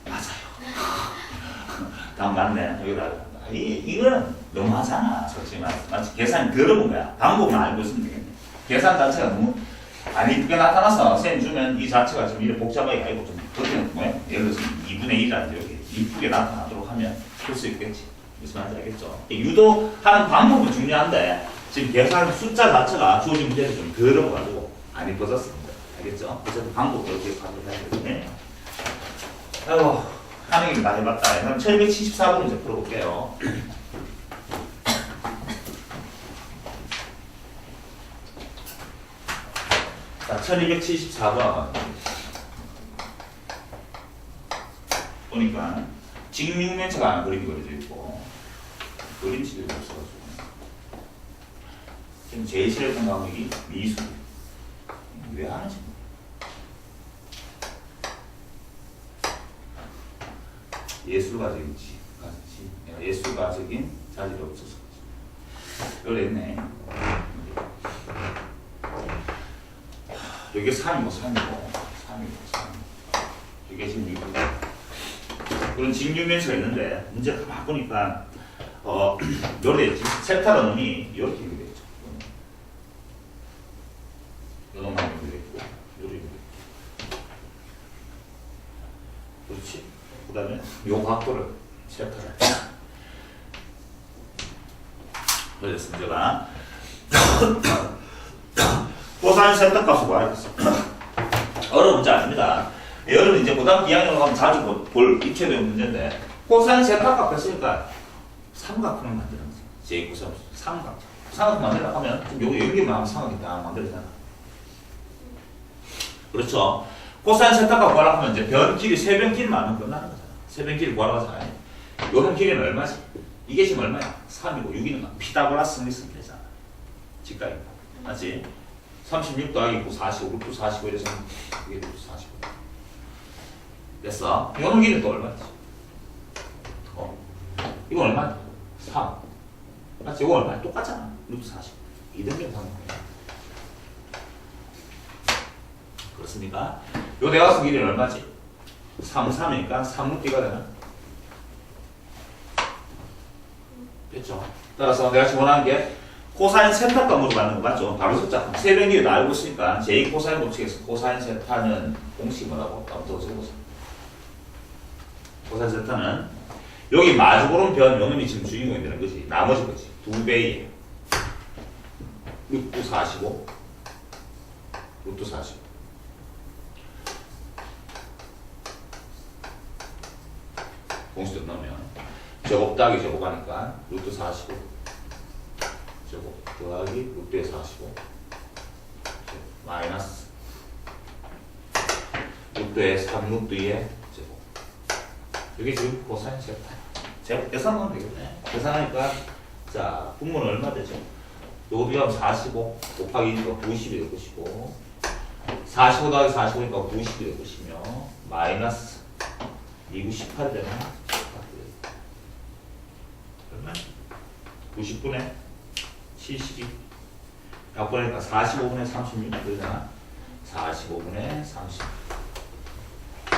맞아요. 답 맞네. 여기다. 이거는 너무하잖아. 솔직히 말해서. 계산이 더러운 거야. 방법만 알고 있으면 되겠네. 계산 자체가 너무 안 이쁘게 나타나서 선생님 주면 이 자체가 좀 이렇게 복잡하게 아니고 좀 그렇게는 뭐야? 예를 들어서 2분의 1이라든지 이렇게 이쁘게 나타나도록 하면 볼 수 있겠지. 무슨 말인지 알겠죠? 유도하는 방법은 중요한데 지금 계산 숫자 자체가 주어진 문제는 좀 더러워가지고 안 이뻐졌습니다. 알겠죠? 그래서 방법도 이렇게 가져가야 되겠네. 아이고, 하는 게 많이 해봤다. 그럼 1274번 이제 풀어볼게요. 자, 1274번. 보니까 직육면체가 그림이 그려져 있고, 그림치도 없어가지고. 지금 제일 싫어했던 과목이 미술. 왜 하는지 예술가적인지 예술가적인 자질이 없어서 그랬네. 여기 3이고 이게 지금 6이고 그런 직육면체가 있는데 문제가 막 보니까 요래 세타라는 놈이 이렇게 되어 있죠. 요 놈만 되어 있고 요래 그렇지. 그 다음에 요 각도를 세타를 그랬어. 문제가 코사인 세타값을 구하겠어. 어려운 문제 아닙니다. 여러분 이제 고등학교 2학년 가면 자주 볼 입체되는 문제인데 코사인 세타값 했으니까 삼각형을 만드는 거지. 제2코사인 삼각형 만들려고 하면 요거 여기만 하면 삼각형이 딱 만들어지잖아. 그렇죠. 코사인 세타값 구하려고 하면 이제 변 길이 세변 길만 하면 끝나는 거잖아. 세변 길이 구하려고 하잖아. 요변 길이는 얼마지? 이게 지금 얼마야? 3이고 6이는 피타고라스 있으면 되잖아. 직각이 맞지? 36 더하기 9 45 루트 45 이래서 이게 루트 45 됐어. 요놈 길이는 또 얼마지? 이거 얼마야? 3 맞지? 이거 얼마야? 똑같잖아. 루트 40 이등변 삼는 거야. 그렇습니까? 요 대각선 길이는 얼마지? 3, 3이니까 3루트가 되나? 됐죠? 따라서 내가 지금 원하는 게 코사인 세타값 물어봤는 거 맞죠? 바로 숫자 세변 길이도 알고 있으니까 제2 코사인 법칙에서 코사인 세타는 공식이 뭐라고? 한번 더 써보세요. 코사인 세타는 여기 마주보는 변 요놈이 지금 주인공이 되는 거지. 나머지 거지. 2배에 루트 45 루트 45 공식도 넣으면 제곱 더하기 제곱 하니까 루트 45 제곱 더하기 루트에 45 마이너스 루트에 3루트 2에 제곱 이게 지금 코사인 세타 제곱 계산하면 되겠네. 계산하니까 자 분모는 얼마 되죠? 요거 비하면 45 곱하기 2니까 90이 될 것이고 45 더하기 45니까 90이 될 것이며 마이너스 298이 되나? 얼마? 90분의 72 약분하니까 45분의 36 그러잖아. 45분의 30.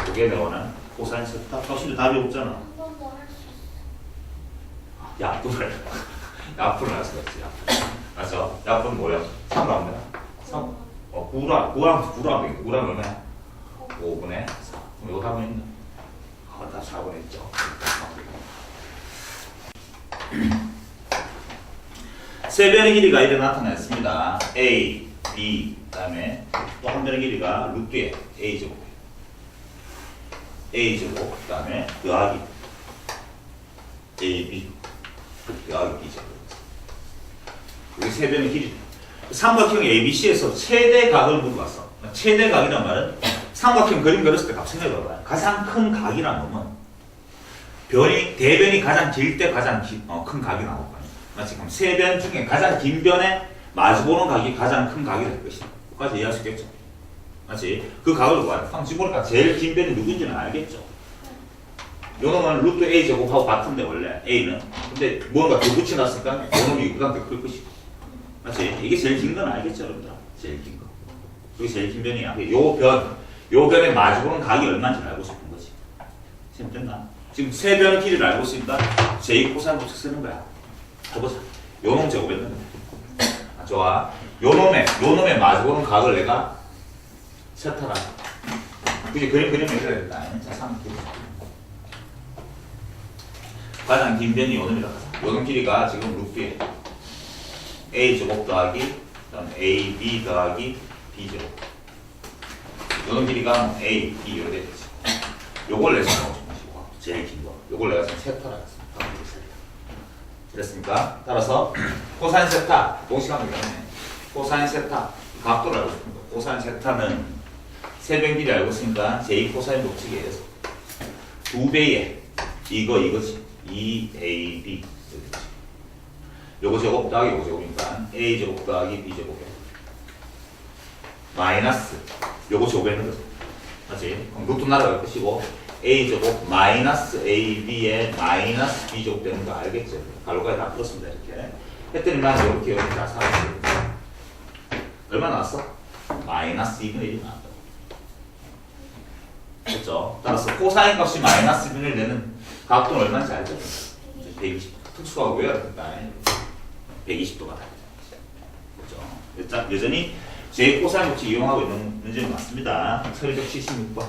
이게 나오는 코사인 세타. 사실 답이 없잖아. 한 번 더 할 수 있어. 약분을 할 수가 있지. 약분. 맞죠? 약분 뭐야? 3 나오면 되나? 3. 9랑 얼마야? 5분의 4. 그럼 이거 답은 있나? 다 4분의 있죠. 세 변의 길이가 이렇게 나타났습니다. A, B, 그 다음에 또 한 변의 길이가 루트에 A제곱, A제곱, 그 다음에 더하기 AB, 더하기 B제곱. 이게 세 변의 길이. 삼각형 ABC에서 최대각을 물어봤어. 최대각이란 말은 삼각형 그림 그렸을 때 값 생각해봐요. 가장 큰 각이란 놈은 대변이 가장 길 때 가장 큰 각이 나올 거야. 맞지? 그럼 세 변 중에 가장 긴 변에 마주보는 각이 가장 큰 각이 될 것이다. 그까지 이해할 수 있겠죠? 맞지? 그 각을 봐요. 지금 보니까 제일 긴 변이 누군지는 알겠죠? 요 놈은 루트 A 제곱하고 같은데 원래 A는. 근데 무언가 더 붙여놨으니까 요 놈이 이보다 더 클 것이고. 맞지? 이게 제일 긴 건 알겠죠, 여러분들? 제일 긴 거. 그게 제일 긴 변이야. 요 변에 마주보는 각이 얼마인지 알고 싶은 거지. 지금 됐나? 지금 세 변 길이를 알고 있으니까 제2 코사인 법칙 쓰는 거야. 해보자. 요 놈 제곱했는데. 좋아. 요 놈에 마주보는 각을 내가 세타라. 그게 그림 해줘야 된다. 자, 3. 가장 긴 변이 요 놈이라고 하자. 요 놈 길이가 지금 루트에 A 제곱 더하기, 그 다음 A, B 더하기, B 제곱. 요 놈 길이가 A, B 이렇게 되지. 요걸 내서 나오죠. 제일 긴 거. 요걸 내가 지금 세타라 했어. 그랬습니까? 따라서 코사인 세타 공식하면 되겠네. 코사인 세타 각도를 알고 싶은 거. 코사인 세타는 세 변 길이 알고 있으니까 제2 코사인 법칙에 의해서 2배의 이거지. 2AB 요거 제곱 더하기 요거 제곱이니까 A 제곱 더하기 B 제곱에 마이너스 요거 제곱했는 거죠. 맞지? 그럼 루트 날아갈 것이고 A 제곱 마이너스 AB에 마이너스 B 제곱 되는 거 알겠죠? 가로가에 다 풀었습니다. 이렇게 했더니만 이렇게 다 사라졌어요. 얼마 나왔어? 마이너스 2분의 1이 나왔다. 됐죠? 따라서 코사인 값이 마이너스 2분의 1 되는 각도는 얼마인지 알죠? 120. 특수하고 외워야 된다. 120도가 다. 그렇죠? 여전히 제 코사인 법칙 이용하고 있는 문제는 맞습니다. 서류적 76번.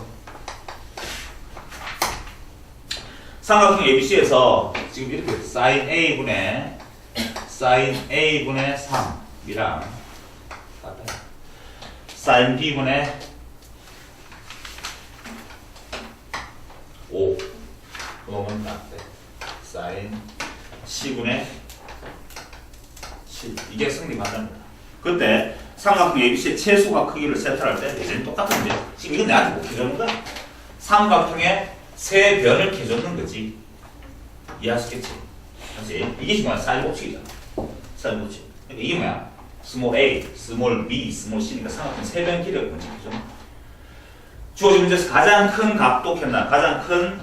삼각형 ABC에서 지금 이렇게 sin A분의 3이랑 sin B분의 5 그러면 같대. sin C분의 7 이게 성립한답니다. 그때 삼각형 ABC의 최소가 크기를 세트할 때 예전이 똑같은데 지금 이건 내한테 못 해주는 거야. 삼각형의 세 변을 켜줬는 거지. 이해하시겠지? 그렇지? 이게 지금 사인 법칙이잖아. 사인 법칙. 그러니까 이게 뭐야? 스몰 a, 스몰 b, 스몰 c니까 삼각형 세 변 길이가 문제죠. 주어진 문제에서 가장 큰 각도 켰나? 가장 큰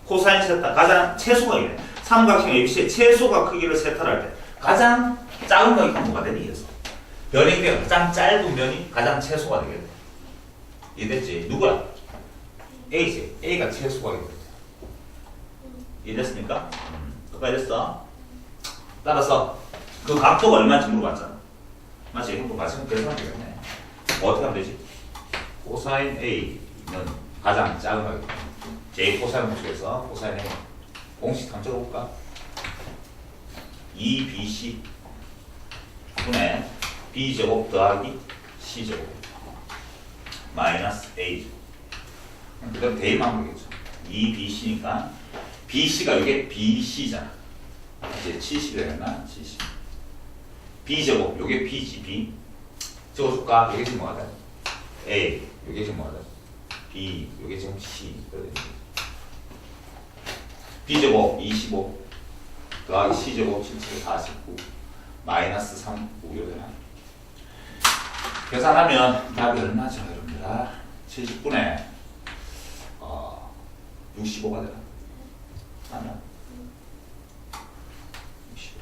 코사인 세타, 가장 최소가 이래. 삼각형 ABC의 최소가 크기를 세타할 때 가장 작은 각이 뭐가 되니? 이래서 변의 길이가 가장 짧은 면이 가장 최소가 되겠네. 이해됐지? 누구야? A지. A가 최소가 되겠네. 이해됐습니까? 끝까지 됐어? 따라서 그 각도가 얼마인지 물어봤잖아. 맞지? 그럼 마찬가지로 계산하면 되겠네. 어떻게 하면 되지? 코사인 A는 가장 작은 각이 제 코사인 법칙에서 코사인 A 공식 한번 적어볼까? 2BC 분의 B제곱 더하기 C제곱 마이너스 A 그대로 대입하면 되겠죠. 2BC니까 BC가 이게 BC잖아. 이제 70이 되겠나? 70 B제곱 요게 B지 B 적어줄까? 이게 지금 뭐하다? A 요게 지금 뭐하다? B 요게 지금 C B제곱 25 더하기 C제곱 77 49 마이너스 3 5 이렇게 되나? 계산하면 답이 얼마죠 여러분들? 70분의 65가 되나? 아니야. 65.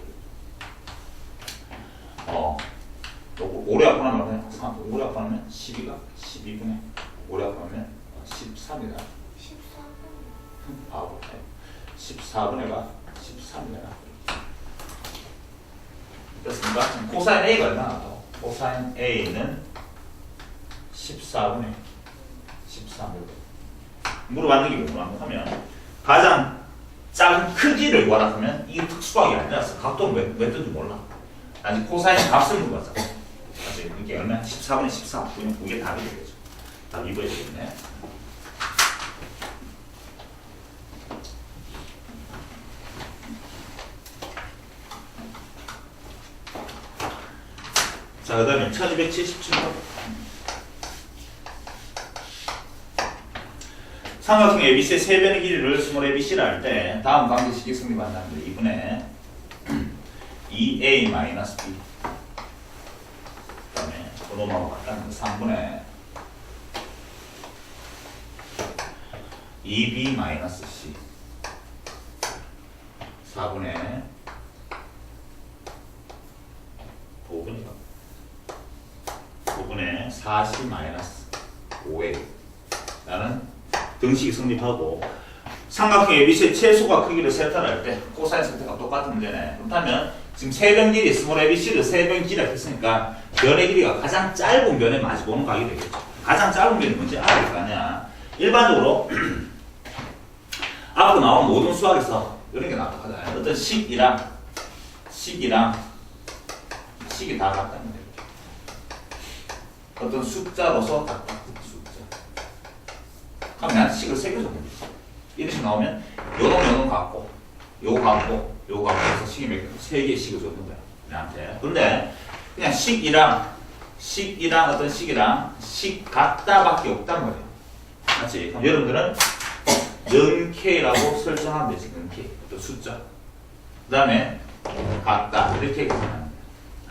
오래 아파하면 오래 아파하면 12가 12분의 5라고 하면 13이다. 14분. 바보. 14분의가 13이다. 됐습니까? 코사인 A가 얼마나 나와? 코사인 A는 14분의 13이다. 물어봤는 게 뭐라고 하면 가장 작은 크기를 구하라 하면 이게 특수하게 아니라서 각도는 몇 뜬지 몰라. 아직 코사인 값을 물어봤잖아. 맞지? 이게 얼마? 14분의 14분의 그게 답이 되겠죠. 답 이거야 되겠네. 자, 그 다음에 1277번. 삼각형 ABC의 세 변의 길이를 스몰 ABC를 할 때 다음 관계식이 성립한다는데 2분의 2A-B 그 다음에 번호하고 같다는 3분의 2B-C 4분의 5분의 4C-5A 라는 등식이 성립하고 삼각형 ABC의 최소가 크기를 세타를 할 때 코사인 세타가 똑같은 문제네. 그렇다면 지금 세 변 길이 스몰 ABC를 세 변 길이라고 했으니까 변의 길이가 가장 짧은 변에 마주보는 각이 되겠죠. 가장 짧은 변이 뭔지 알아야 될 거 아니야. 일반적으로 앞으로 나온 모든 수학에서 이런 게 나타나잖아요. 어떤 식이 다 같다는 거예요. 어떤 숫자로서 같다. 숫자. 그럼 내가 식을 세 개 적으면 되지. 이런 식 나오면 요놈 같고 요거 같고 해서 식이 몇 개? 세 개의 식을 줬는 거야. 내한테. 근데 그냥 식이랑 어떤 식이랑 식 같다밖에 없단 말이야. 맞지? 그럼 여러분들은 0K라고 설정하면 되지. 0K. 어떤 숫자. 그 다음에 같다. 이렇게 얘기하면 돼.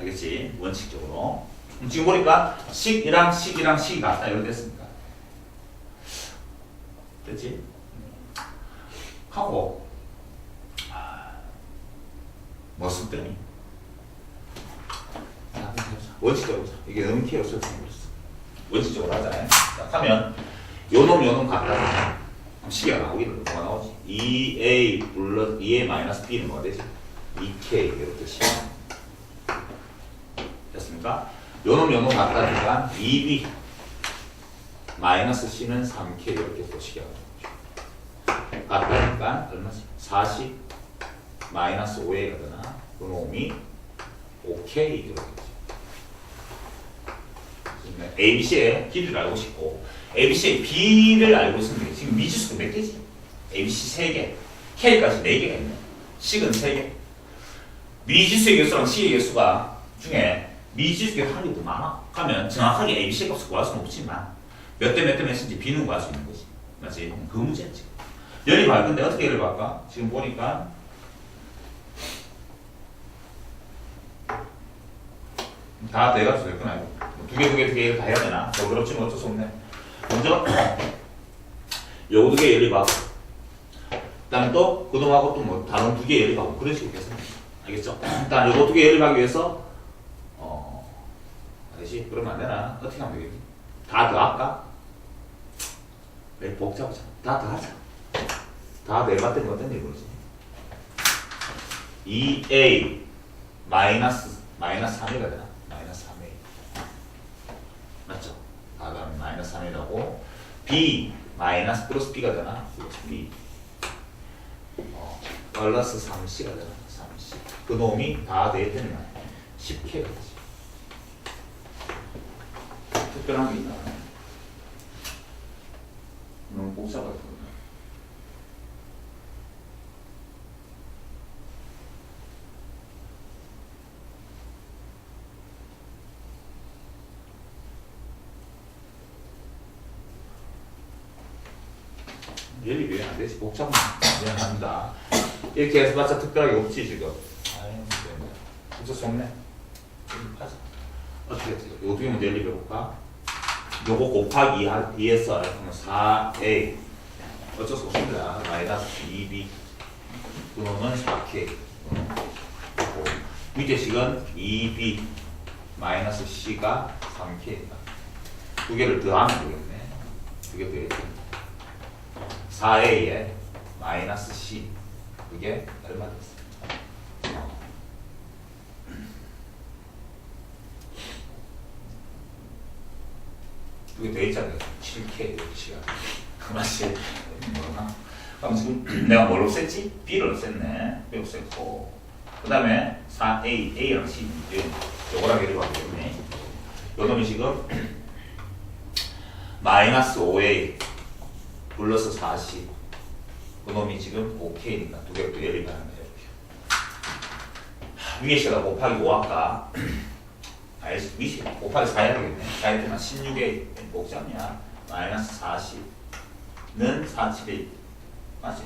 알겠지? 원칙적으로. 지금 보니까 식이랑 식이 같다. 이렇게 됐습니까? 됐지? 하고 뭐 쓸 때니? 원칙적으로 이게 음키로 설정해버렸어. 원칙적으로 하잖아요. 자, 하면 요놈 같다. 그럼 식이가 나오기를 뭐가 나오지? 2A 플러스 2A 마이너스 B는 뭐가 되지? 2K 이렇게 식. 됐습니까? 요놈 같다니까 2B 마이너스 C는 3K 이렇게 또 식이가 나오죠. 같다니까 얼마지? 40 마이너스 5A가 되나? 그놈이 5K 이렇게 되죠. ABC의 길이를 알고 싶고 ABC의 B를 알고 있으면 지금 미지수가 몇 개지? ABC 3개, K까지 4개가 있네. 식은 3개. 미지수의 개수랑 C의 개수가 중에 미지수의 확률이 더 많아. 하면 정확하게 ABC 값을 구할 수는 없지만 몇 대 몇인지 B는 구할 수 있는 거지. 맞지? 그 문제야 지금. 연립할 건데 어떻게 연립할까? 지금 보니까 다 내가 될 건 아니고 두 개 다 해야 되나? 뭐 그렇지만 어쩔 수 없네. 먼저 요거 2개 연립하고 그 다음에 또 그놈하고 또 뭐 다른 2개 연립하고 그런 식으로 계속 알겠죠? 일단 요거 2개 연립하기 위해서 알겠지? 그러면 안 되나? 어떻게 하면 되겠지? 다 더할까? 왜 복잡하잖아. 다 더하자. 다 내봤더니 어떤 일이 모르지? 2A 마이너스 3A가 되나? 마이너스 3A 맞죠? 다음 마이너스 3A라고 B 마이너스 플러스 B가 되나? B 플러스 3C가 되나? 3C 그 놈이 다 대되는 10K가 되지. 특별한 게 있나? 너무 복잡하거든. 연립이 왜 안 되지? 복잡한 미안합니다. 이렇게 해서 맞자 특별하게 없지 지금. 아유, 어쩔 수 없네. 연립하자. 어떻게 했지? 요 두 개만 연립해볼까? 요거 곱하기 2에서 4A 어쩔 수 없습니다. 마이너스 2B 그러면 4K 밑에 식은 2B 마이너스 C가 3K입니다. 두 개를 더하면 되겠네. 두 개 더해야지. 4a에 마이너스 c. 그게 얼마 됐어? 두 개 더했잖아요. 7k 시간. 그맛이 뭐나? 그럼 지금 내가 뭘 없앴지? b를 없앴네. b 없앴고. 그 다음에 4a, a랑 c. 요거랑 얘를 바뀌었네. 요 놈이 지금 마이너스 5a 플러스 4c. 그 놈이 지금 5k니까 두 개가 또 열이 가는 거예요. 위에 시가 곱하기 5할까? 아니, 위에 곱하기 4 해야 되겠네. 4 했더니 16에 복잡냐? 마이너스 40는 47이 맞지?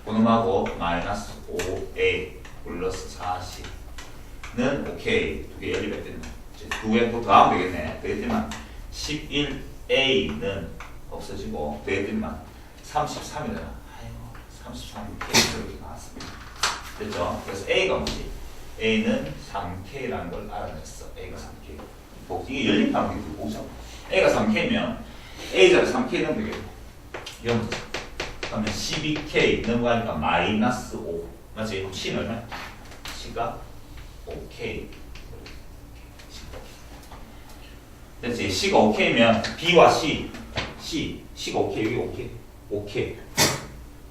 그놈하고 마이너스 5a 플러스 40는 오케이. 두 개 열이 몇 됐나? 두 개 또 더하면 되겠네. 더했더니만 11a는 없어지고 더했더니만 33이잖아. 아이고 33K 이렇게 나왔습니다. 됐죠? 그래서 A가 뭐지? A는 3K라는 걸 알아냈어. A가 3K. 이게 열린 방식이 보자. A가 3K면 A자리 3K 넣으면 되겠네. 이런 거죠. 그러면 12K 넣은 거 하니까 마이너스 5. 맞지? C는 얼마야? C가 5K. 됐지? C가 5K면 B와 C가 5K, 여기 5K.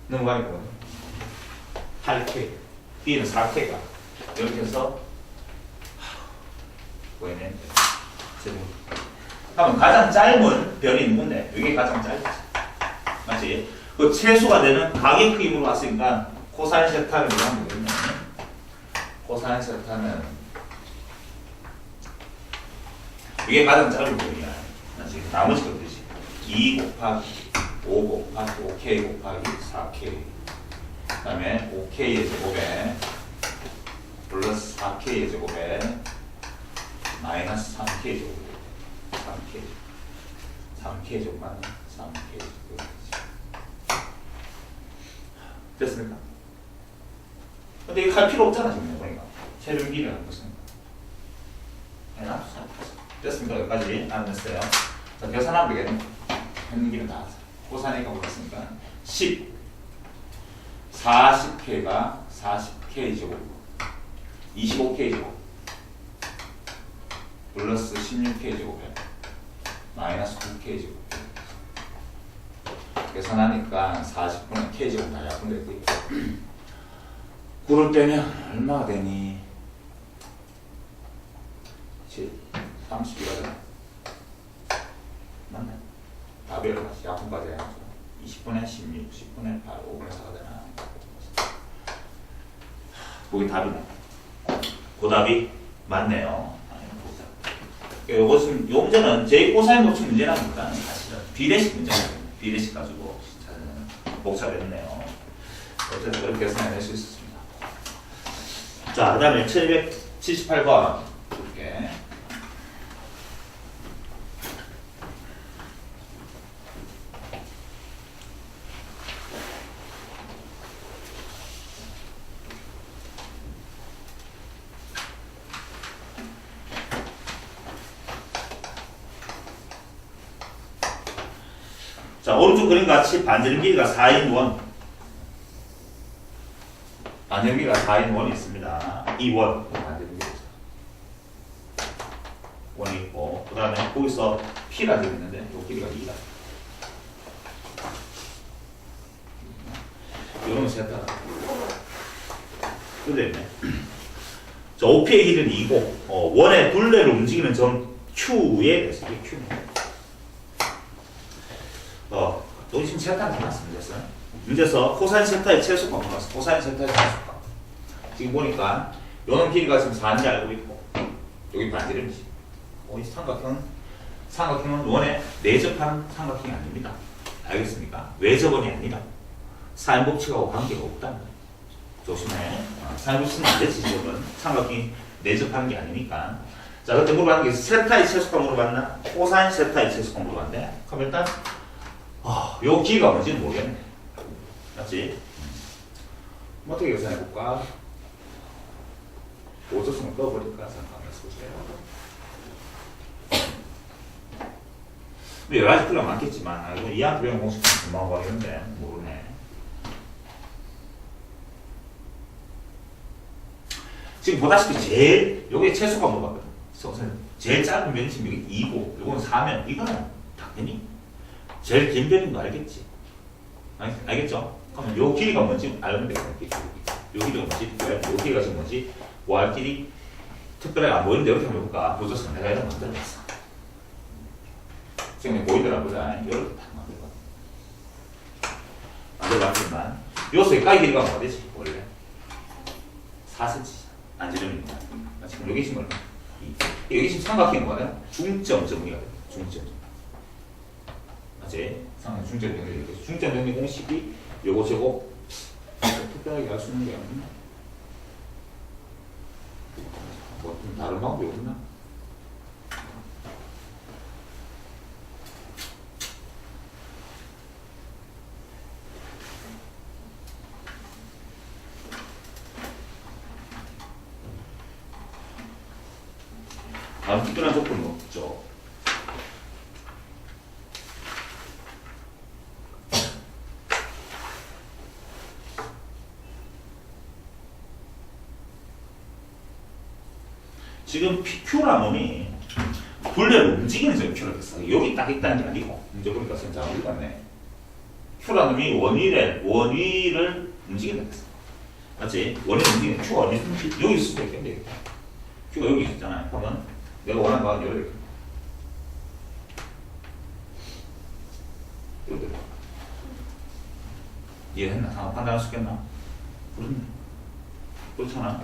넣은 거 하니까 8K. B는 4K가. 이렇게 해서 보이네. 그러면 가장 짧은 별이 누군데? 이게 가장 짧지. 맞지? 그 최소가 되는 가계 크기로 왔으니까 코사인 세타를 하면 되겠네. 코사인 세타는 이게 가장 짧은 별이야. 맞지? 나머지 것들이지. 2 곱하기 5 곱하기 5K 곱하기 4K. 그 다음에 5K의 제곱에 플러스 4K의 제곱에 마이너스 3K 제곱. 3K 제곱 맞나? 3K 제곱. 됐습니까? 근데 이거 할 필요 없잖아 지금 보니까. 세변기를 한 것은. 됐습니까? 여기까지 안 됐어요. 자, 계산하면 되겠네. 했는 길은 다 하자. 코사인이가 올랐으니까 10 40K가 40K 제곱 25K 제곱 플러스 16K 제곱에 마이너스 9K 제곱 계산하니까 40분의 K 제곱 다 약분될 거예요. 9를 빼면 얼마가 되니? 7 30이라잖아. 맞네. 답이 얼마지? 약분까지 해야죠. 20분의 16, 10분의 8, 5분의 4가 되나? 거기 답이네. 그 답이 맞네요. 요것은, 요 문제는 제2코사인 법칙 문제랍니다. 사실은. 비례식 문제거든요. 비례식 가지고 복잡했네요. 어쨌든 그렇게 계산해낼 수 있었습니다. 자, 그 다음에 1278번 볼게. 자, 오른쪽 그림 같이 반지름 길이가 4인 원. 반지름 길이가 4인 원이 있습니다. 이 원. 반지름 길이가. 원이 있고, 그 다음에 거기서 P가 되어 있는데, 이 길이가 2다. 이러면 세타. 그대로 있네. 자, OP의 길이는 2고, 원의 둘레를 움직이는 점 Q에 대해서 이게 Q입니다. 여기 지금 세타가 나왔습니다. 문제에서 코사인 세타의 최소값 나왔어. 코사인 세타의 최소값. 지금 보니까 요놈 길이가 지금 4인지 알고 있고 여기 반지름이지. 이 삼각형은 원에 내접하는 삼각형이 아닙니다. 알겠습니까? 외접원이 아니라 사인법칙하고 관계가 없다는 거예요. 조심해. 사인법칙은 안 되지. 지금은 삼각형이 내접하는 게 아니니까. 자, 그때 물어봤는 게 세타의 최소값 물어봤나? 코사인 세타의 최소값 물어봤는데 그럼 일단 요 길이가 뭔지는 모르겠네. 맞지? 어떻게 계산해볼까? 오조승을 넣어버릴까? 잠깐만 해보세요. 여러 가지 풀이가 많겠지만 이거 이해한 투명 공식은 금방 가겠는데 모르네. 지금 보다시피 제일 요게 최소가 물어봤거든. 제일 짧은 면이 지금 여기 2고 요거는 4면 이거는 당연히 제일 긴 변인 거 알겠지? 알겠죠? 그러면 요 길이가 뭔지 알면 되겠다. 요 길이가 뭔지, 요 길이가 지금 뭔지, 할 길이 특별하게 안 보이는데 이렇게 한번 해볼까? 보조선 내가 이런 거 만들어봤어. 지금 보이더라 보자. 이렇게 딱 만들어봤지만 요소의 까기 길이가 뭐가 되지? 원래 4cm 안지름입니다. 지금 여기 지금 얼마? 여기 지금 삼각형이 뭐냐? 중점 정리가 돼. 중점. 맞지? 중점 정리. 중점 정리 공식이 요거 저거 특별하게 할 수 있는 게 없나? 뭐 좀 다른 방법이 없나? 다음 특별한 조건은 없죠. 지금 PQ라는 놈이 둘레를 움직이는 점이 Q라고 했어. 여기 딱 있다는 게 아니고 이제 보니까 선자 어디 갔네. Q라는 놈이 원위를 움직인다 했어. 맞지? 원위를 움직이는 Q가 어디 있는지 여기 있을 수도 있겠네. Q가 여기 있잖아요. 그러면 내가 원하는 거 이렇게 이렇게 이해했나? 상황 판단할 수 있겠나? 그렇네. 그렇잖아.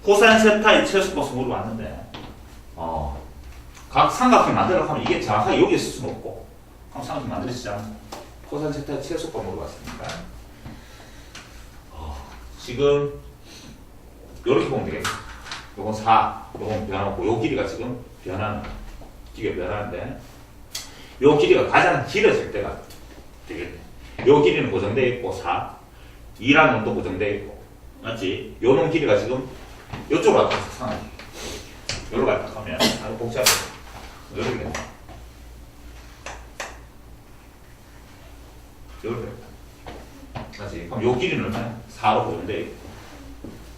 코사인 세타의 최소값을 물어봤는데 각 삼각형 만들어 하면 이게 정확하게 여기 있을 수는 없고 그럼 삼각형 만들어지지 않고 코사인 세타의 최소값 물어봤으니까 지금 이렇게 보면 되겠네. 요건 4, 요건 변하고 요 길이가 지금 길이가 변하는데 요 길이가 가장 길어질 때가 되겠네. 요 길이는 고정되어 있고 4, 2라는 놈도 고정되어 있고 맞지? 요 놈 길이가 지금 요쪽으로 갔다 상하지. 요로 갔다 하면 아주 복잡해. 요렇게 된다. 요렇게 된다. 맞지? 그럼 요 길이는 얼마야? 4로 고정되어 있고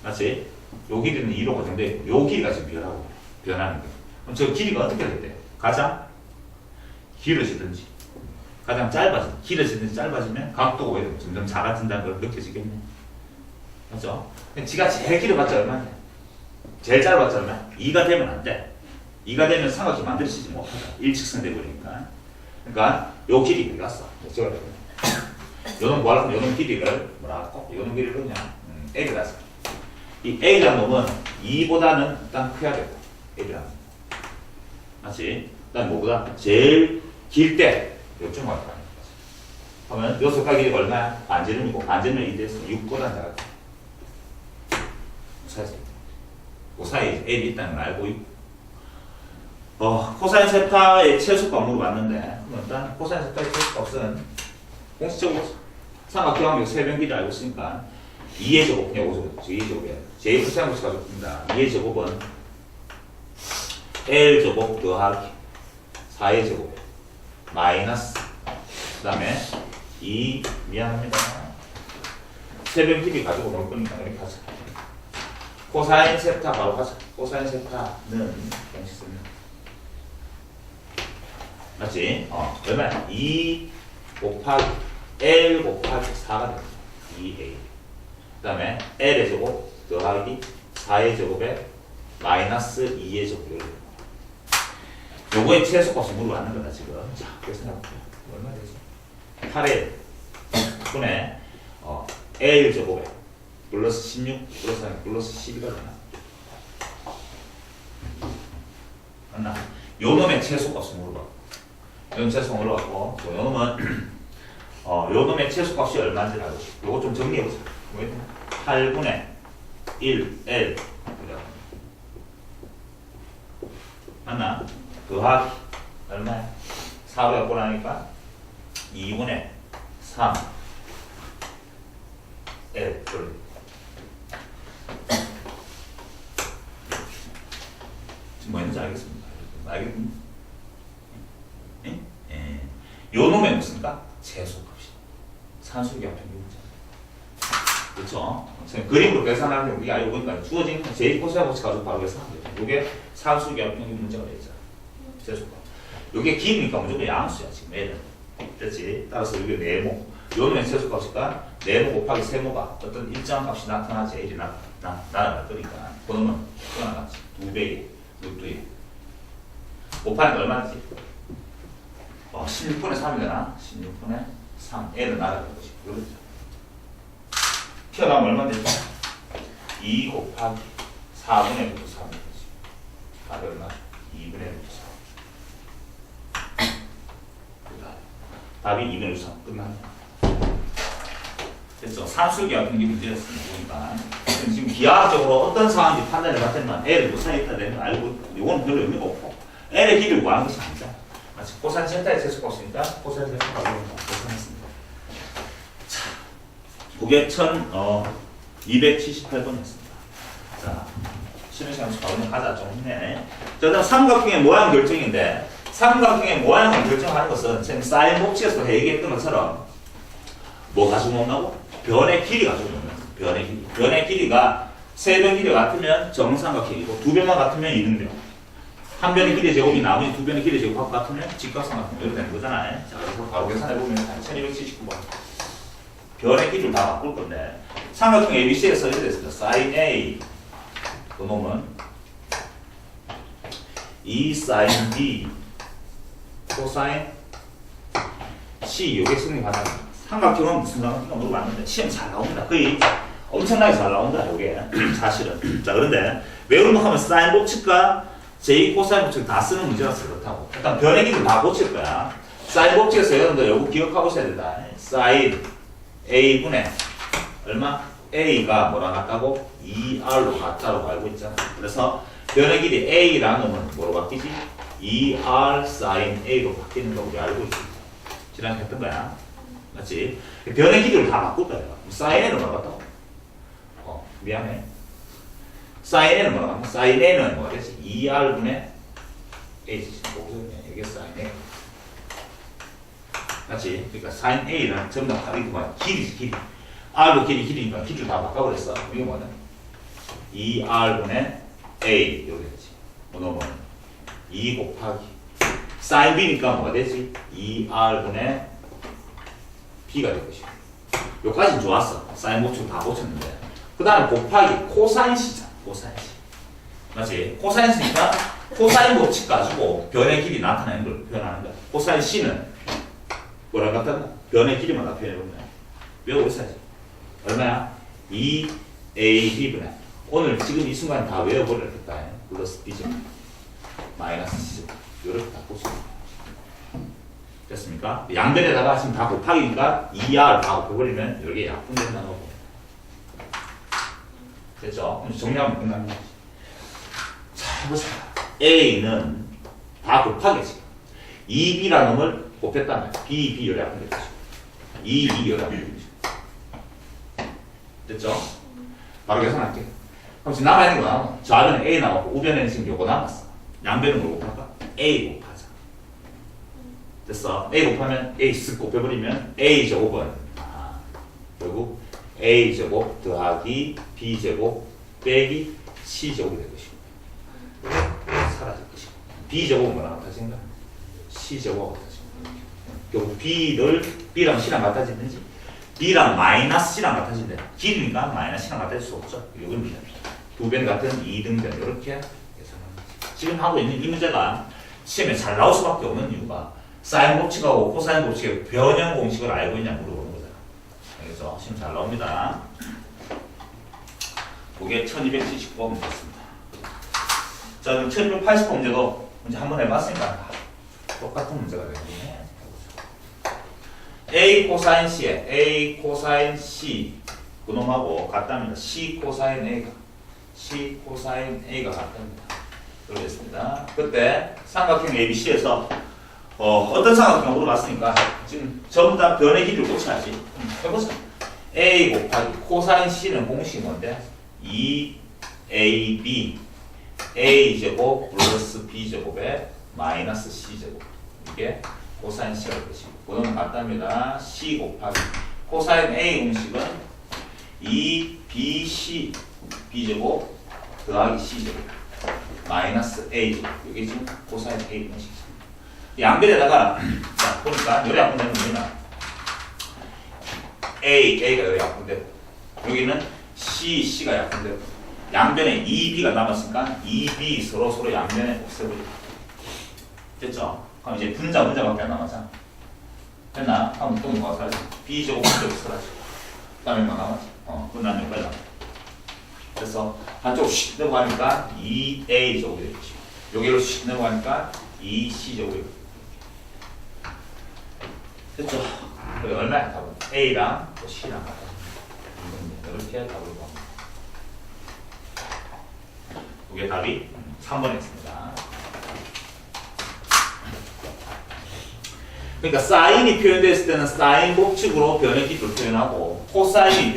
맞지? 요 길이는 2로 고정되어 있고 요 길이가 지금 변하는 거야. 그럼 저 길이가 어떻게 될 때? 가장 길어지든지 가장 길어지든지 짧아지면 각도가 왜 점점 작아진다는 걸 느껴지겠네. 맞죠? 지가 제일 길어봤자 얼마냐? 제일 짧았자 얼마야? 2가 되면 안 돼. 2가 되면 삼각형이 만들어지지 못하다. 일직선 돼버리니까. 그러니까 요 길이 어디 갔어? 요놈 뭐 할까? 요놈 길이를 뭐라 할까? 요놈 길이를 그냥 A가 갔어. 이 A라는 놈은 2보다는 일단 커야 되고 A라는 놈. 맞지? 일단 뭐보다 제일 길 때 요쯤 왔다. 그러면 요 속각 길이가 얼마야? 반지름이고 반지름은 2 돼서 6보다 작아. 그 사이에 L이 있다는 걸 알고 있고 코사인 세타의 최소값 물어봤는데 그럼 일단 코사인 세타의 최소값은 공식적으로 삼각형의 세변 길이 알고 있으니까 2의 제곱 그냥 2의 제곱이야. 제곱을 사용해서 가져옵니다. 2의 제곱은 L 제곱 더하기 4의 제곱 마이너스 그 다음에 2 미안합니다. 세변 길이 가지고 놀 거니까 이렇게 하자. 코사인 세타 바로 가자. 코사인 세타는 공식 쓰면 맞지? 얼마야? 2 곱하기 L 곱하기 4가 됩니다. 2A 그 다음에 L의 제곱 더하기 4의 제곱에 마이너스 2의 제곱 요거의 최소값을 물어봤는 거다 지금. 자, 그래서 생각해볼게요. 얼마 되지? 8의 분의 L 제곱에 플러스 16 플러스 1 플러스 12가 되나? 맞나? 요 놈의 최소값을 물어봐. 요 놈 최소값을 물어봤고 요 놈은 요 놈의 최소값이 얼마인지 알고 요거 좀 정리해보자. 8분의 1L 맞나? 더하기 얼마야? 4로 갖고 나니까 2분의 3 L 지금 뭐 했는지 알겠습니다. 알겠니? 예? 예. 최소값이 산술기하 평균 문제. 그렇죠? 그림으로 계산하면 우리가 알고 보니까 주어진 제2 코사인 법칙 가지고 바로 계산하면 돼요. 이게 산술기하 평균 문제가 되죠. 최소값. 이게 기니까 무조건 양수야 지금 얘는. 됐지? 따라서 이게 네모. 요놈의 최소값이니까 네모 곱하기 세모가 어떤 일정한 값이 나타나지 일이 나타날 거니까 그놈은 그거나 같이 2배의 루트에 곱하니까 얼마지? 16분의 3이 되나? 16분의 3 L은 날아갈 것이 그렇죠. 튀어나오면 얼마 되죠? 2 곱하기 4분의 루트 3이 되지. 답이 얼마? 2분의 루트 3. 답이 2분의 루트 3 끝나네. 됐죠? 산술기하 평균 문제였습니다. 보니까 지금 기하학적으로 어떤 상황인지 판단을 받았지만 L을 무사히 있다 되면 알고 이건 별로 의미가 없고 L의 길이를 구하는 것이 아니다. 마치 코사인 세타의 최소값이니까 코사인 세타가 계산했습니다. 자, 그게 1278번이었습니다. 자, 쉬는 시간 바로 가자. 좀 힘내. 자, 다음 삼각형의 모양 결정인데 삼각형의 모양을 결정하는 것은 지금 사인 법칙에서 얘기했던 것처럼 뭐 가지고 온다고? 변의 길이 가지고 오는 변의 길이. 변의 길이가 세 변 길이가 같으면 정삼각형이고 두 변만 같으면 이등변. 한 변의 길이 제곱이 나머지 두 변의 길이 제곱하고 같으면 직각삼각형 이렇게 되는 거잖아요. 자, 그래서 바로 계산해 보면 1279번. 변의 길이를 다 바꿀 건데 삼각형 ABC에서 이렇게 됐습니다. sin A 그놈은 2 sin B 코사인 C 요게 승리 가능합니다. 삼각형은 무슨 삼각형인가 물어봤는데 시험 잘 나옵니다. 거의 엄청나게 잘 나온다 요게 사실은. 자, 그런데 외우는 하면 사인 법칙과 제2 코사인 법칙을 다 쓰는 문제라서 그렇다고. 일단 변의 길이를 다 고칠 거야. 사인 법칙에서 여러분들 요거 기억하고 있어야 된다. 사인 A분의 얼마? A가 뭐랑 같다고? 2R로 같다고 알고 있잖아. 그래서 변의 길이 A라는 놈은 뭐로 바뀌지? 2R sin A로 바뀌는 거 우리 알고 있지. 지난해 했던 거야. 맞지? 변의 길이를 다 바꿀 거야. sin A는 뭐라 같다고? 미안해. sin A는 뭐라 같다? sin A는 뭐가 되지? 2R분의 A지. 이게 sin A. 맞지? 그러니까 sin A는 전부 다 이거 뭐야? 길이지, 길이. R로 길이니까 길이를 다 바꿔버렸어. 이게 뭐냐? 2R분의 A. 이렇게 되지. 뭐는 2 곱하기. sin B니까 뭐가 되지? 2R분의 B가 될 것이고. 여기까지는 좋았어. sin 법칙 다 고쳤는데. 그 다음에 곱하기 코사인 C잖아. 코사인 C. 맞지? 코사인 C니까 코사인 법칙 가지고 변의 길이 나타나는 걸 표현하는 거야. 코사인 C는 뭐라 갖다 변의 길이만 다 표현해보면 외우고 있어야지. 얼마야? 2AB분의 오늘 지금 이 순간 다 외워버렸겠다. 플러스 B제곱 마이너스 C제곱 이렇게 다 곱습니다. 됐습니까? 양변에다가 지금 다 곱하기니까 2R 다 곱해버리면 여기에 약분된다는 거고. 됐죠? 그럼 정리하면 끝납니다. 자, 해보자. A는 다 곱하기지. 2B라는 놈을 곱했다면 B 열이 약분되죠. 2 열이 약분되죠. 됐죠? 바로 계산할게. 그럼 지금 남아있는 거 나와. 좌변에 A 나왔고 우변에는 지금 요거 남았어. 양변은 뭘 곱할까? A 곱하자. 됐어. A 곱하면 A 쓱 곱해버리면 A 제곱은 결국 A 제곱 더하기 B 제곱 빼기 C 제곱이 될 것이고 사라질 것이고 B 제곱은 뭐랑 같아진가? C 제곱하고 같아진다. 결국 B랑 C랑 같아지는지 B랑 마이너스 C랑 같아진다. 길이니까 마이너스 C랑 같아질 수 없죠. 이건 미안. 두 변 같은 2등변 이렇게 계산합니다. 지금 하고 있는 이 문제가 시험에 잘 나올 수밖에 없는 이유가 사인 법칙하고 코사인 법칙의 변형 공식을 알고 있냐 물어보는 거잖아. 알겠죠? 시험 잘 나옵니다. 그게 1279번 문제였습니다. 자, 그럼 1280번 문제도 문제 한번 해봤으니까 똑같은 문제가 되겠네. A 코사인 C에 A 코사인 C 그놈하고 같답니다. C 코사인 A가 같답니다. 그러겠습니다. 그때 삼각형 ABC에서 어떤 삼각형을 물어봤으니까 지금 전부 다 변의 길이를 고쳐야지. 해보자. A 곱하기 코사인 C는 공식이 뭔데? 2AB A제곱 플러스 B제곱에 마이너스 C제곱. 이게 코사인 C가 될 것이고 그거는 맞답니다. C 곱하기 코사인 A 공식은 2BC B제곱 더하기 C제곱 마이너스 A제곱 이게 지금 코사인 A 공식이죠. 양변에다가 자 보니까 열이 약분되는 거는 A가 열이 약분되고 여기는 C가 약분되고 양변에 2B가 남았으니까 2B 서로 양변에 없애버리고 됐죠? 그럼 이제 분자밖에 안 남았잖아. 됐나? 한번 또 뭐가 사라져? B제곱 B제곱 사라져. 그 다음에 뭐 남았지? 끝난 여기까지 남았어. 그래서 한쪽으로 씩 넘어가니까 2A제곱이 되겠지. 여기로 씩 넘어가니까 2C제곱이 되겠지. 됐죠? 그리고 얼마야 답은? A랑 또 C랑 같아. 이렇게 답을 구합니다. 이게 답이 3번에 있습니다. 그러니까 사인이 표현됐을 때는 사인 법칙으로 변의 깊이를 표현하고 코사인이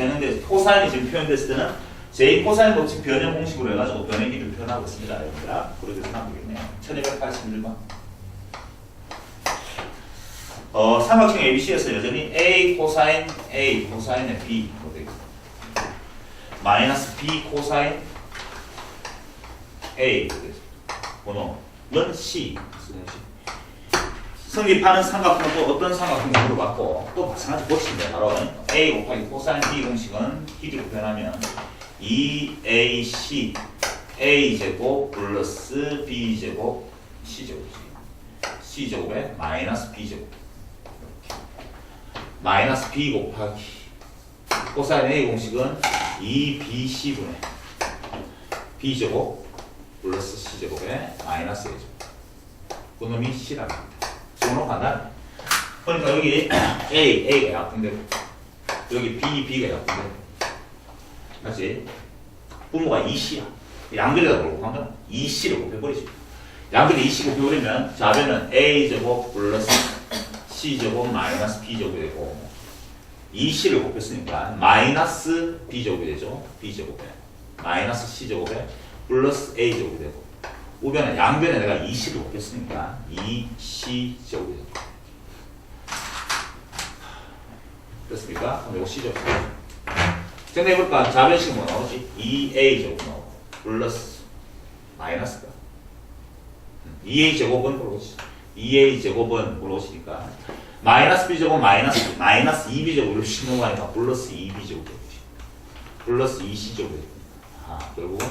지금 표현됐을 때는 제 코사인 법칙 변형 공식으로 해가지고 변의 깊이를 표현하고 있습니다. 여러분들 그렇게 생각하면 되겠네요. 1281번 삼각형 ABC에서 여전히 A 코사인 A 코사인의 B 마이너스 B 코사인 A 번호는 C 성립하는 삼각형은 또 어떤 삼각형을 물어봤고 또 마찬가지 법칙인데 바로 A 곱하기 코사인 B 공식은 길이로 표현하면 2AC A제곱 플러스 B제곱 C제곱이지 C제곱에 마이너스 B제곱 마이너스 B 곱하기 코사인 A 공식은 2BC분의 B제곱 플러스 C제곱에 마이너스 A제곱 그놈이 C라고 합니다. 지금 간다. 그러니까 여기 A가 약분되고 여기 B가 약분되고 맞지? 분모가 2C야. 양변에다 걸고 하면 2C를 곱해버리지. 양변에 2C 곱해버리면 좌변은 A제곱 플러스 C제곱 마이너스 B제곱이 되고 2C를 곱했으니까 마이너스 B제곱이 되죠. B제곱에 마이너스 C제곱에 플러스 A제곱이 되고 우변은 양변에 내가 2C를 곱했으니까 2C제곱이 되고 됐습니까? 그럼 이거 C제곱 정리해볼까? 좌변식은 뭐 나오지? 2A제곱 나오고 플러스 마이너스가 2A제곱은 그러지 2A제곱은 그러시니까 마이너스 B제곱 마이너스 2B제곱을 씻는 거 아니까 플러스 2B제곱이 되지 플러스 2C제곱이 되지 결국은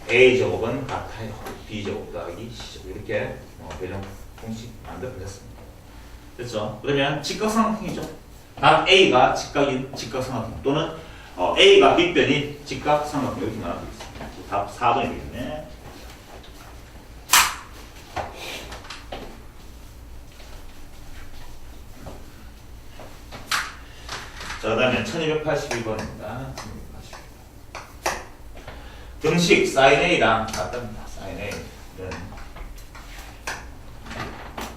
A제곱은 같아요 B제곱 더하기 C제곱 이렇게 배정 공식 만들어냈습니다. 됐죠? 그러면 직각삼각형이죠. 답 A가 직각삼각형 또는 A가 빗변인 직각삼각형 이렇게 말하고 있습니다. 답 4번이 되겠네. 자, 그 다음에 1282번입니다. 등식 sin A랑 같답니다. sin A는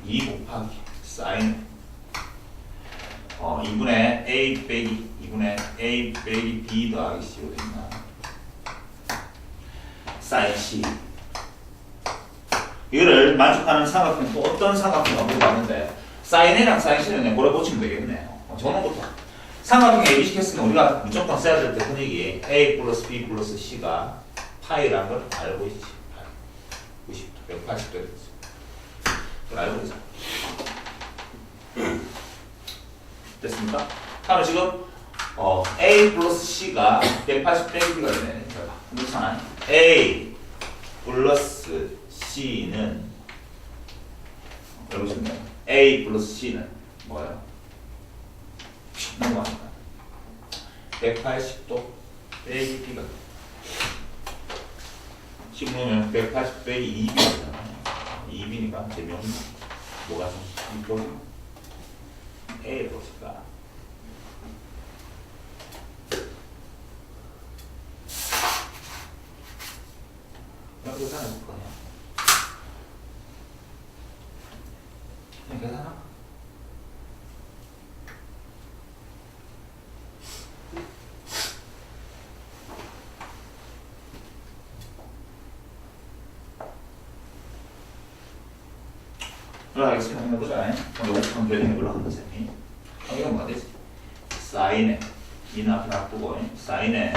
2 곱하기 sin 2분의 A 빼기 2분의 A 빼기 B 더하기 C로 됩니다. sin C 이거를 만족하는 삼각형 또 어떤 삼각형을 물어봤는데 sin A랑 sin C는 뭐라 보시면 되겠네요. 저는 것도 삼각형 ABC 했으면 우리가 무조건 써야 될 때 분위기 A 플러스 B 플러스 C가 파이라는 걸 알고 있지. 90도, 180도 됐어. 그걸 알고 있어. 됐습니까? 그러면 지금 A 플러스 C가 180 빼기가 되네. 그렇잖아. A 플러스 C는 여러분 A 플러스 C는 뭐예요? 넘어갑니다. 180도 빼기 B가 돼. 10 넣으면 180 빼기 2B가 되잖아요. 2B니까 재미없는 뭐가 좀 이쁘지? A를 보실까? 그냥 계산해 볼 거냐? 그냥 계산하고 들어가겠습니다. 한번 해보자. 그럼 요거 한번 변형해 보려고 하는 거지. 그럼 이건 뭐가 되지? 사인에 이는 앞에 놔두고 사인에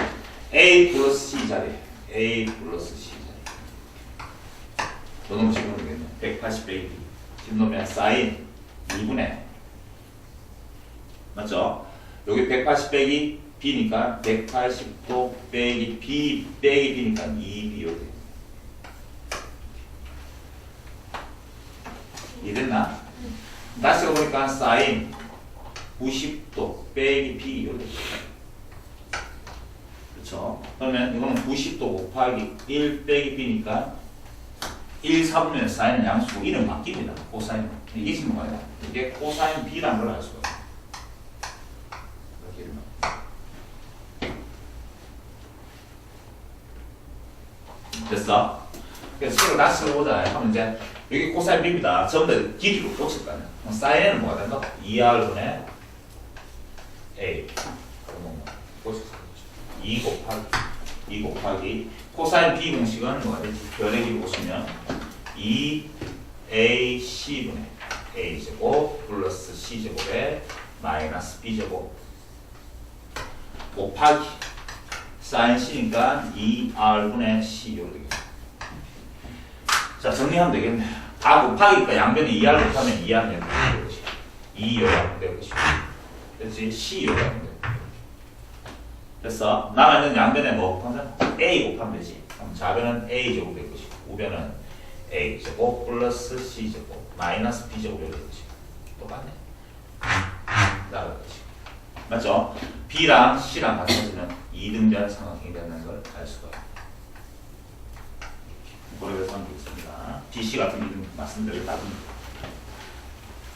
a 플러스 c 자리 a 플러스 c 자리 너무 지금 모르겠네. 180 빼기 지금 놓으면 사인 2분의 맞죠? 여기 180 빼기 b니까 180도 빼기 b 빼기 b니까 2b 이렇게 이해됐나? 다시 가보니까 사인 90도 빼기 b 이렇게 그렇죠? 그러면 이거는 90도 곱하기 1 빼기 b니까 1, 4분의 사인은 양수고 1은 바뀝니다. 코사인 이게 지금 뭐예요? 이게 코사인 b라는 걸 알 수가 있어요. 이렇게 됐어? 그래서 식을 다시 써보자 하면 이제 여기 코사인 b입니다. 전부 다 길이로 꽂힐 거 아니야. 그럼 사인에는 뭐가 된다? 2r분의 a 그러면 꽂힐 수 있죠. 2 곱하기 코사인 b 공식은 뭐가 되지? 변의 길이 보시면 2ac분의 a제곱 플러스 c제곱에 마이너스 b제곱 곱하기 사인 c니까 2r분의 c 이렇게 되겠죠. 자 정리하면 되겠네. 다 곱하기니까 양변에 2r 곱하면 2r 면 될 것이 2 요약 될 것이고 그렇지 c 요약 될 됐어. 남아있는 양변에 뭐 곱하면 a 곱하면 되지. 그럼 좌변은 a제곱 될 것이고 우변은 a제곱 플러스 c제곱 마이너스 b제곱 될 것이고 똑같네. 나갈 것이고 맞죠? b랑 c랑 같아지면 이등변 삼각형이 된다는 걸 알 수가 있고 고려해서 하면 되겠습니다. BC 같은 이름 말씀드릴 답은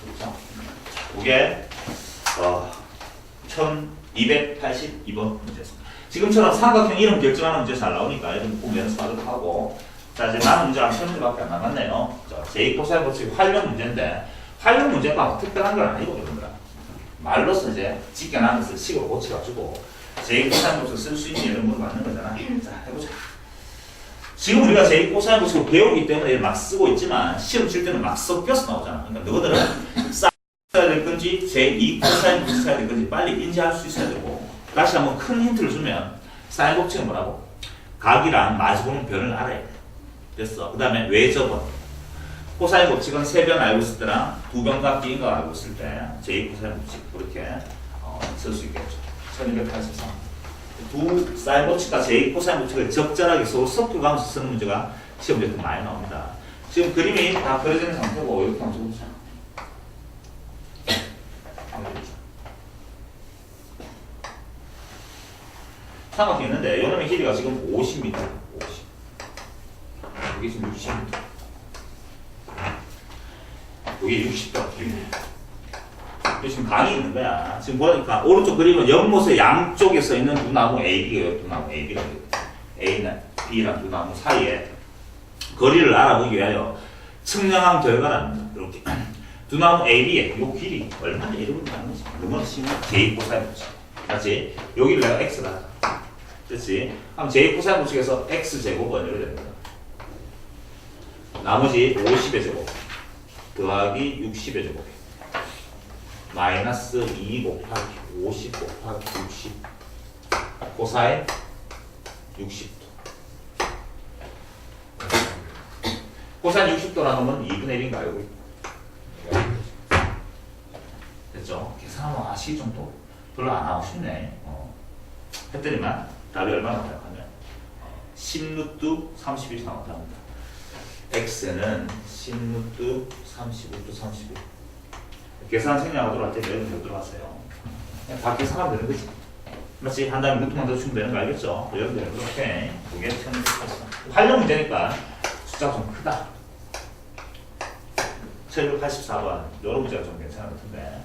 그렇죠? 이게 1282번 문제였습니다. 지금처럼 삼각형 이름 결정하는 문제 잘 나오니까 이런 꼭 연습하도록 하고 자 이제 남은 문제가 한 3문제밖에 안 남았네요. 제2 코사인 법칙 활용 문제인데 활용 문제가 특별한 건 아니고 그런다. 말로서 이제 지켜나면서 식으로 고쳐가지고 제2 코사인 법칙 쓸 수 있는 이런 문을 받는 거잖아. 자 해보자. 지금 우리가 제2 코사인 법칙을 배우기 때문에 막 쓰고 있지만 시험 칠 때는 막 섞여서 나오잖아. 그러니까 너희들은 써야 될 건지 제2 코사인 법칙 써야 될 건지 빨리 인지할 수 있어야 되고 다시 한번 큰 힌트를 주면 사인 법칙은 뭐라고? 각이랑 마주보는 변을 알아야 돼. 됐어. 그 다음에 외접은 코사인 법칙은 세 변 알고 있을 때랑 두 변과 비인 거 알고 있을 때 제2 코사인 법칙 그렇게 쓸 수 있겠죠. 1283 두 사인 법칙과 제2 코사인 법칙을 적절하게 서로 섞어가면서 쓰는 문제가 시험에 더 많이 나옵니다. 지금 그림이 다 그려진 상태고 이렇게 한번 적어보자. 삼각형이 있는데 요놈의 길이가 지금 50m 50 이게 지금 60m 이게 60도 길이네. 지금 강이 있는 거야. 지금 보니까 오른쪽 그림은 연못의 양쪽에 서 있는 두 나무 AB가 두 나무 AB가 A는 B랑 두 나무 사이에 거리를 알아보기 위하여 측량한 결과랍니다. 이렇게 두 나무 AB의 요 길이 얼마나 이름을 받는지 그걸 심한 제2 코사인 법칙 맞지? 여기를 내가 X다 됐지? 그럼 제2 코사인 법칙에서 X제곱은 이렇게 됩니다. 나머지 50의 제곱 더하기 60의 제곱 마이너스 2 곱하기 50 곱하기 60 코사인 60도 코사인 60도라는 건 2분의 1인 거 알고 있고 됐죠? 계산하면 아시 정도? 별로 안 하고 싶네. 했더니만 답이 얼마나 나와요? 하면 10루트 31이 나온답니다. x는 10루트 31루트 31 계산 생략하도록 할 때 여러분 들어가세요. 그냥 다 계산하면 되는 거지. 맞지? 한 다음에 루트만 더 주면 되는 거 알겠죠? 여러분들 이렇게 그게 1684 활용 문제니까 숫자가 좀 크다. 1684번 이런 문제가 좀 괜찮은 것 같은데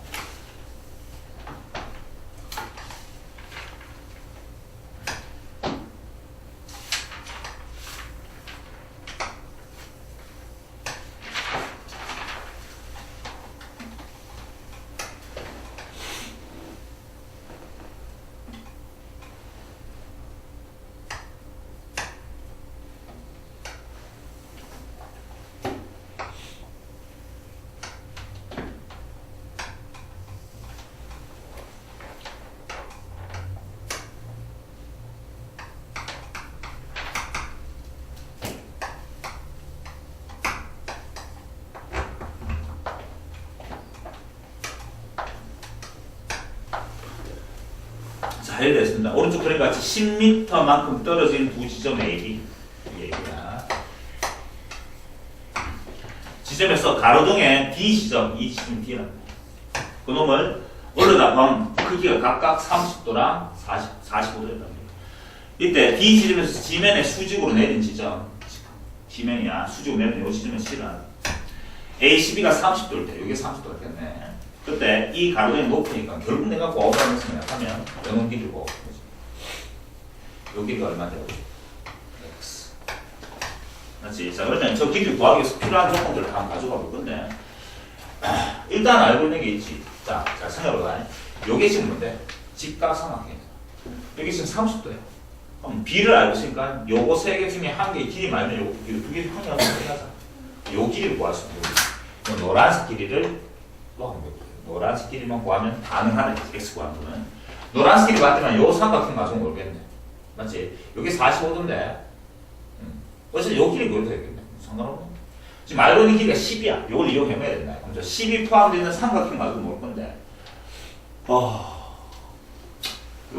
자, 해결됐습니다. 오른쪽 그림과 같이 10m만큼 떨어진 두 지점 AB. 얘기야. 지점에서 가로등의 D 지점, 이 지점 D라는 거야. 그놈을 올려다 보면 크기가 각각 30도랑 45도였단 말이야. 이때 D 지점에서 지면에 수직으로 내린 지점, 지면이야. 수직으로 내린 이 지점은 C라는 ACB가 30도일 때, 이게 30도가 됐네. 그때 이 가로등이 높으니까 결국 내가 구하고자 했으면 하면 영은 길이를 구하고 거지. 요 길이가 얼마 되고? X. 맞지? 자, 그러면 저 길이를 구하기 위해서 필요한 조건들을 다 가져가 볼 건데, 일단 알고 있는 게 있지. 자, 잘 생각해보자. 요게 지금 뭔데? 직각삼각형이야. 여기 지금 30도야. 그럼 B를 알고 있으니까 요거 세 개 중에 한 개의 길이 말면 요거 두 개의 평이라고 생각하자. 요 길이를 구할 수 있는 거지. 노란색 길이를 구하면 되고. 노란색 길이만 구하면 가능하네. X 구하는 거는. 노란색 길이 맞지만 요 삼각형 가지고 모르겠네. 맞지? 여기 45도인데 어차피 요 길이 구해도 되겠네. 상관없네. 지금 알고 있는 길이가 10이야. 요걸 이용해야 된다. 그럼 저 10이 포함되어 있는 삼각형 가지고 모를 건데 요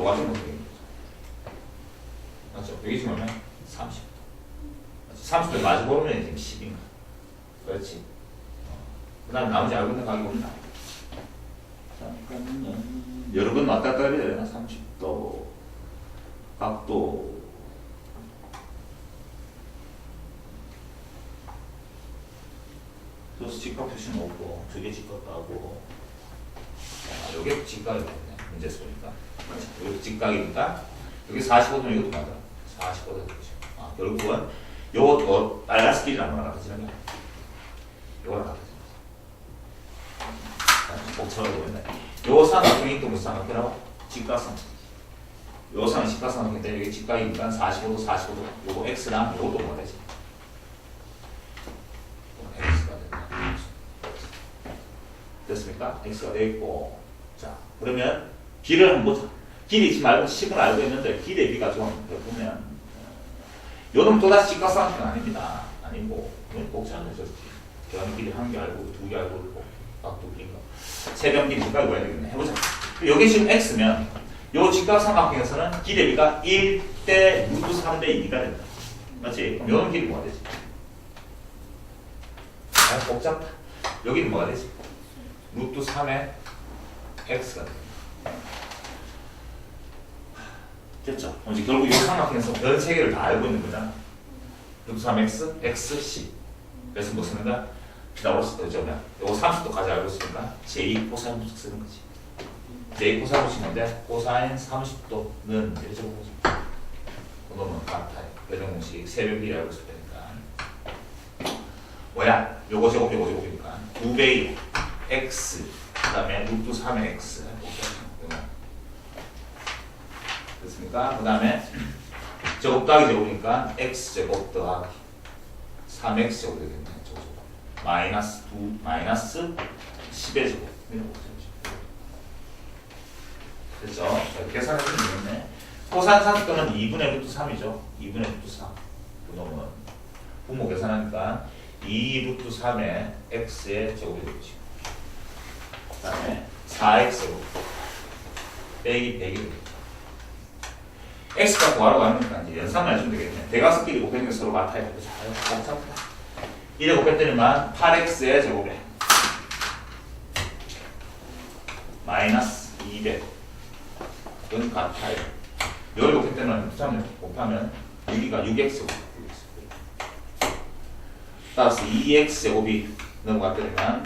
가지고 모르겠네. 맞죠? 여기 지금 얼마야? 30도 마주 보면 지금 10인가. 그렇지. 그 다음에 나머지 알고 있는 가격이 없나? 잠깐만요. 여러 번 왔다 갔다 해야 되나? 30도 각도 그래서 직각 표시는 없고 두 개 직각도 하고 요게 직각이거든요. 문제 쓰니까 여기 직각이니까 여기 45도면 이것도 맞아. 45도 되죠. 결국은 요거 빨간색 길이랑 거랑 같아지는 거야. 요거랑 같아지는 거야. 꼭 쳐라고 했네. 요 삼각형이 또 무슨 삼각형이라고? 직각삼각형. 요 삼각형이 직각삼각형인데 여기 직각이니까 45도, 45도. 요거 X랑 요것도 뭐가 되지? X가 된다. 됐습니까? X가 되겠고. 자, 그러면 B를 한번 보자. 길이 지금 알고 10을 알고 있는데 기 대 B가 좀 보면 요놈 또다시 직각삼각형 아닙니다. 아니고 복잡한 거죠. 변 길이 한 개 알고 두 개 알고 각도 길인 거. 세 변 길이 직각이 뭐야 되겠네. 해보자. 여기 지금 X면 요 직각삼각형에서는 기 대 B가 1대 루트 3대 2가 된다. 맞지? 그럼 요놈 길이 뭐가 되지? 복잡다. 여기는 뭐가 되지? 루트 3의 X가 된다. 됐죠? 이제 결국 이 삼각형에서 별 세 개를 다 알고 있는 거잖아. 루트 3x, x, c. 그래서 뭐 쓰는가? 피타고라스 되죠? 요거 30도까지 알고 있으니까 제2 코사인 법칙 쓰는 거지. 제2 코사인 법칙인데 코사인 30도는 이렇게 적어보죠. 그놈은 같아요. 배정 공식 세변 길이 알고 있을 테니까. 뭐야? 요거 제곱 요거 제곱이니까 2배의 x 그 다음에 루트 3의 x 됐습니까? 그 다음에 제곱 더하기 제곱이니까 x제곱 더하기 3x 제곱이 되겠네. 마이너스 2 마이너스 10의 제곱 이런 거 됐죠? 자, 계산해주면 되겠네. 코사인 30도는 2분의 루트 3이죠. 2분의 루트 3 그놈은 분모 계산하니까 2 루트 3의 x의 제곱이 되겠죠. 그 다음에 4x 제곱 빼기 100이 되겠죠. x가 구하라고 하니까 이제 연산을 해주면 되겠네. 대각선끼리 곱해는 게 서로 같아요. 복잡하다. 1에 곱했더니만 8x의 제곱에 마이너스 200 이건 같아요. 여기 곱했더니만 3을 곱하면 여기가 6x 따라서 2x 제곱이 넘어갔더니만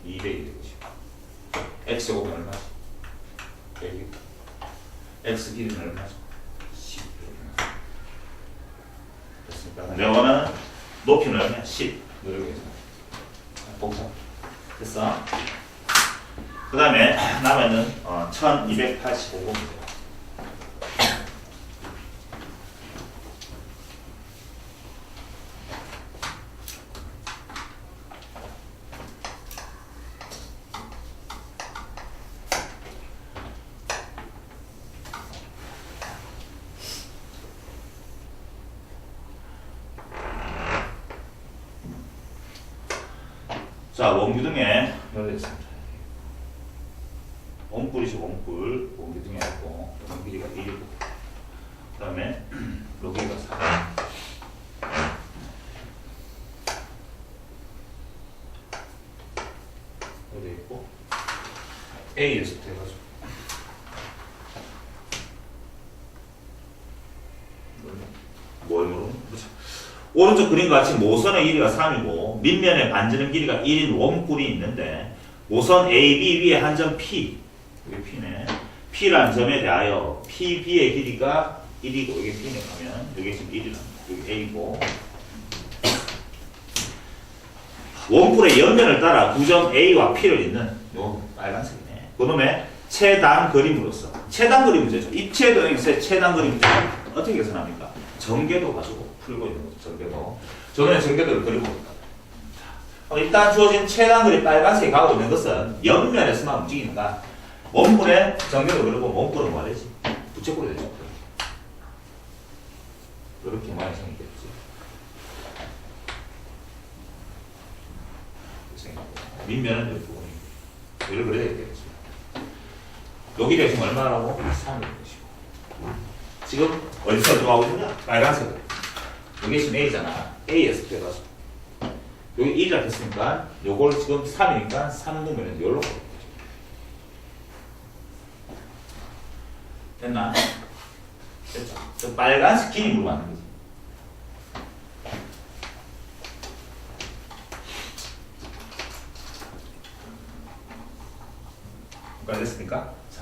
200이 되겠죠. x 제곱이 얼마지? 100이 x 길이는 얼마죠? 10. 됐습니까? 내가 원하는 높이는 얼마야? 10. 여기에서 복잡. 됐어? 그 다음에 남아있는 1285번입니다. 자, 원규등에 열렸습니다. 원뿔이 이것이 원뿔, 원기둥이었고, 원 길이가 1이고, 그 다음에 여기가 4. 여기 있고, A에서부터 해가지고. 뭘 모르는 거죠? 오른쪽 그림과 같이 모선의 길이가 3이고 밑면에 반지름 길이가 1인 원뿔이 있는데 모선 AB 위에 한 점 P, 이게 P네. P라는 점에 대하여 PB의 길이가 1이고 이게 P네 하면 여기 지금 1이랍니다. 여기 A고 원뿔의 옆면을 따라 구점 A와 P를 잇는 요 빨간색이네. 그놈의 최단 그림으로서 최단 그림 문제죠. 입체도형에서의 최단 그림 문제 어떻게 계산합니까? 전개도 가지고 풀고 있는 거죠. 전개도. 저는 전개도를 그리고 있다. 일단 주어진 최단 그림 빨간색이 가고 있는 것은 옆면에서만 움직이니까 원뿔의 전개도 그리고 원뿔은 뭐 되지? 부채꼴이 되죠. 이렇게 많이 생기겠지. 밑면은 이렇게 부분이 이걸 그려야 되겠지. 여기 대신 얼마라고? 3일 것이고. 지금 어디서 들어가고 있느냐? 빨간색으로. 여기 지금 A잖아. A에서 들어가서. 여기 1이라 했으니까 요걸 지금 3이니까 3 넣으면 요로 됐나? 됐죠? 저 빨간색 길이 물어봤는 거지. 됐습니까? 자,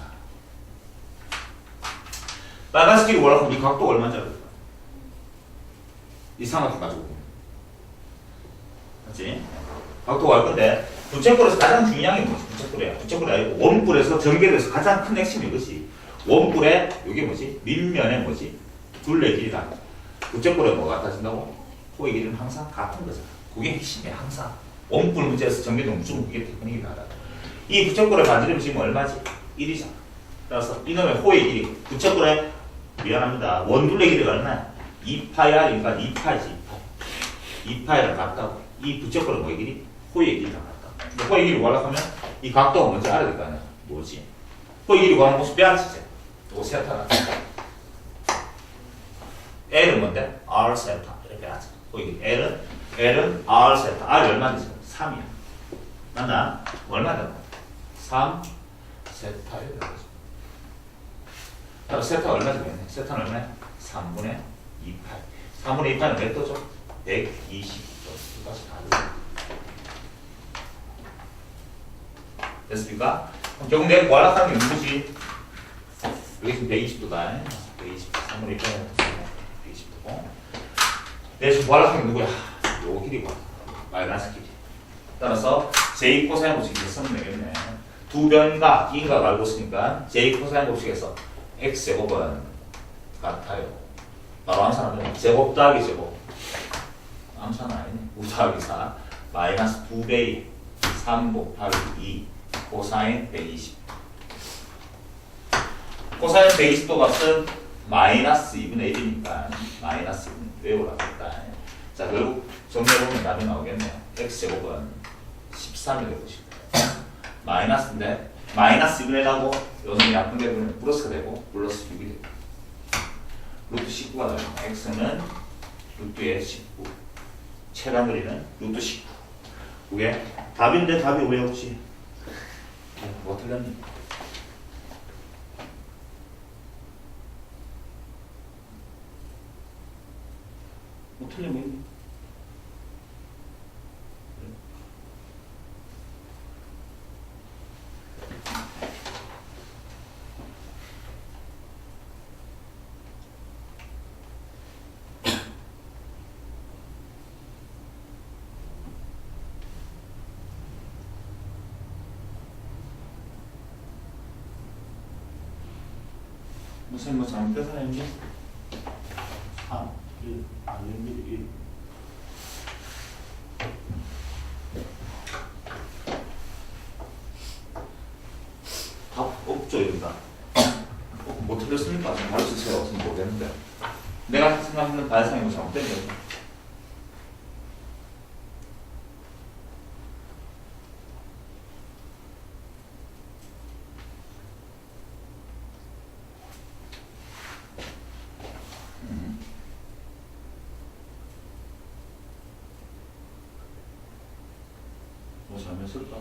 빨간색 길이 뭐라고 하면 이 각도가 얼마인지 알까? 이 삼각형 가지고 맞지? 각도가 알 건데 부채꼴에서 가장 중요한 게 뭐지? 부채꼴이야. 부채꼴이 아니고 원뿔에서 전개돼서 가장 큰 핵심이 이것이 원뿔에 이게 뭐지? 밑면에 뭐지? 둘레 길이다. 부채꼴에 뭐가 같아진다고? 호의 길이는 항상 같은 거잖아. 그게 핵심이야. 항상 원뿔 문제에서 전개도 무조건 그게 테크닉이 나다. 이 부채꼴의 반지름 지금 얼마지? 1이잖아. 따라서 이놈의 호의 길이 부채꼴의 미안합니다. 원둘레 길이가 얼마야? 2파이니까 2파이지. 2파이랑 같다고. 이 부채꼴의 뭐의 길이? 호의 길이랑 같다. 호의 길이 구하려고 하면 이 각도가 뭔지 알아야 될 거 아니야. 뭐지? 호의 길이 구하는 모습 빼앗지지. 이거 세타가. L은 뭔데? R 세타. 이렇게 하자. 호의 길이. L은 R 세타. R이 얼마인지? 3이야. 맞나? 얼마다? 3 세타에 들어가죠. 세타가 얼마 되겠네? 세타는 얼마야? 3분의 2파이. 3분의 2파이는 몇 도죠? 120도. 이것이 다 됐습니까? 그럼 결국 내가 구하락하는 게 누구지? 여기 지금 120도다. 120도. 3분의 2파이는 120도고. 내가 지금 구하락하는 게 누구야? 요 길이 구하. 마이너스 길이. 따라서 j 코사인 법칙에서 쓰면 되겠네. 두 변과 인각 알고 있으니까 j 코사인 법칙에서 x제곱은 같아요. 바로 암산하면 제곱 더하기 제곱. 암산은 아니네. 5 더하기 4 마이너스 2배의 3 곱하기 2 코사인 120. 코사인 120도 값은 마이너스 2분의 1이니까 마이너스 2분의 1 외우라고 했다. 자, 결국 정리해보면 답이 나오겠네요. x제곱은 13이 되고 싶어요. 마이너스인데 마이너스 2분의 1하고 요놈이 약분되어 보면 플러스가 되고 플러스 6이 되고 루트 19가 나와요. x는 루트의 19 최단 거리는 루트 19 그게 답인데 답이 왜 없지? 뭐 틀렸니? 뭐 틀린 거 있니? 무슨 뭐 잘못 계산했니? 3, 1, 아니면 1. 답 없죠, 이런다. 뭐 틀렸습니까? 지금 가르쳐주세요. 없으면 모르겠는데. 내가 생각하는 발상이 뭐 잘못된 거지. 가면 쓸까?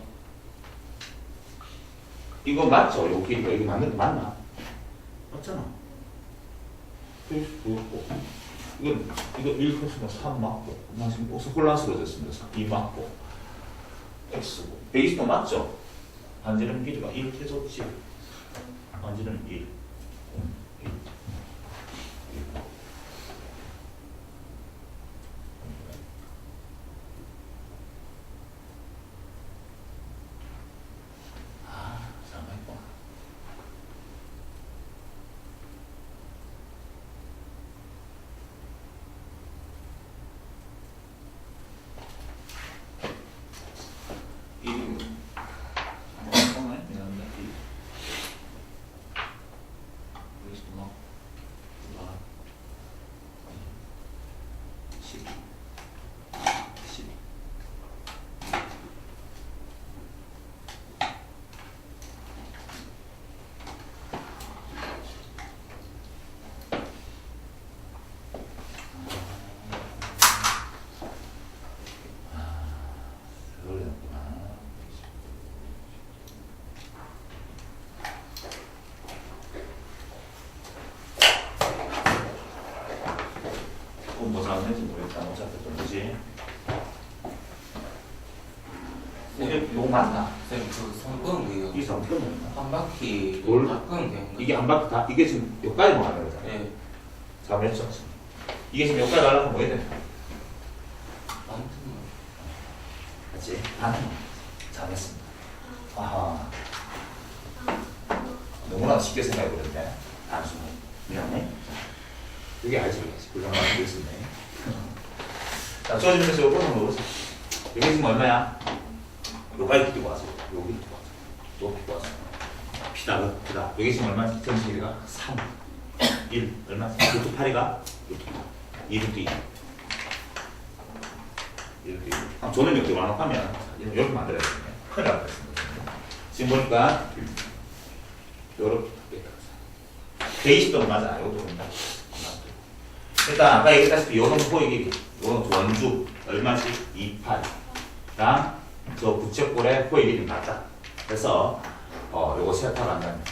이거 맞죠? 요 길이가 이거 맞는 거 맞나? 맞잖아. 그래서 보였고 이거 1 컸으면 3 맞고 나 지금 옷을 혼란스러워졌습니다. 2 맞고 x고 120도 맞죠? 반지름 길이가 1 해줬지. 반지름 1 뭐 잘못했는지 모르겠다. 어차피 또 뭐지? 이거 맞나? 쌤, 그 성분은 그게요. 이 성격은 한 바퀴 돌? 바꾸는 게 아닌가? 이게 한 바퀴 다 이게 지금 여기까지만 가는 거잖아. 예. 잘못했죠. 이게 지금 여기까지 가려면 뭐 해야 돼? 많든 그렇지? 반은 잘했습니다. 아하. 너무나 쉽게 생각해버렸네. 단순히. 미안해. 여기 알지? 불량만 되겠었네. 자, 조짐에서 요거는 뭐지? 여기 지금 얼마야? 여기까지 끼고 와서 여기 끼고 와서 또 끼고 와서 피다. 여기 지금 얼마? 전체 길이가 3, 1 얼마? 루트 8이가 루트 8 2루트 2 이렇게 조는 역도 완납하면 이렇게 만들어야겠네. 큰일 나겠습니다. 지금 보니까 요렇게 120도는 맞아. 요거는 일단 아까 얘기했다시피 요놈 호의 길이 요놈 원주 얼마씩? 28랑 저 부채꼴의 호의 길이 맞다. 그래서 요거 세타라면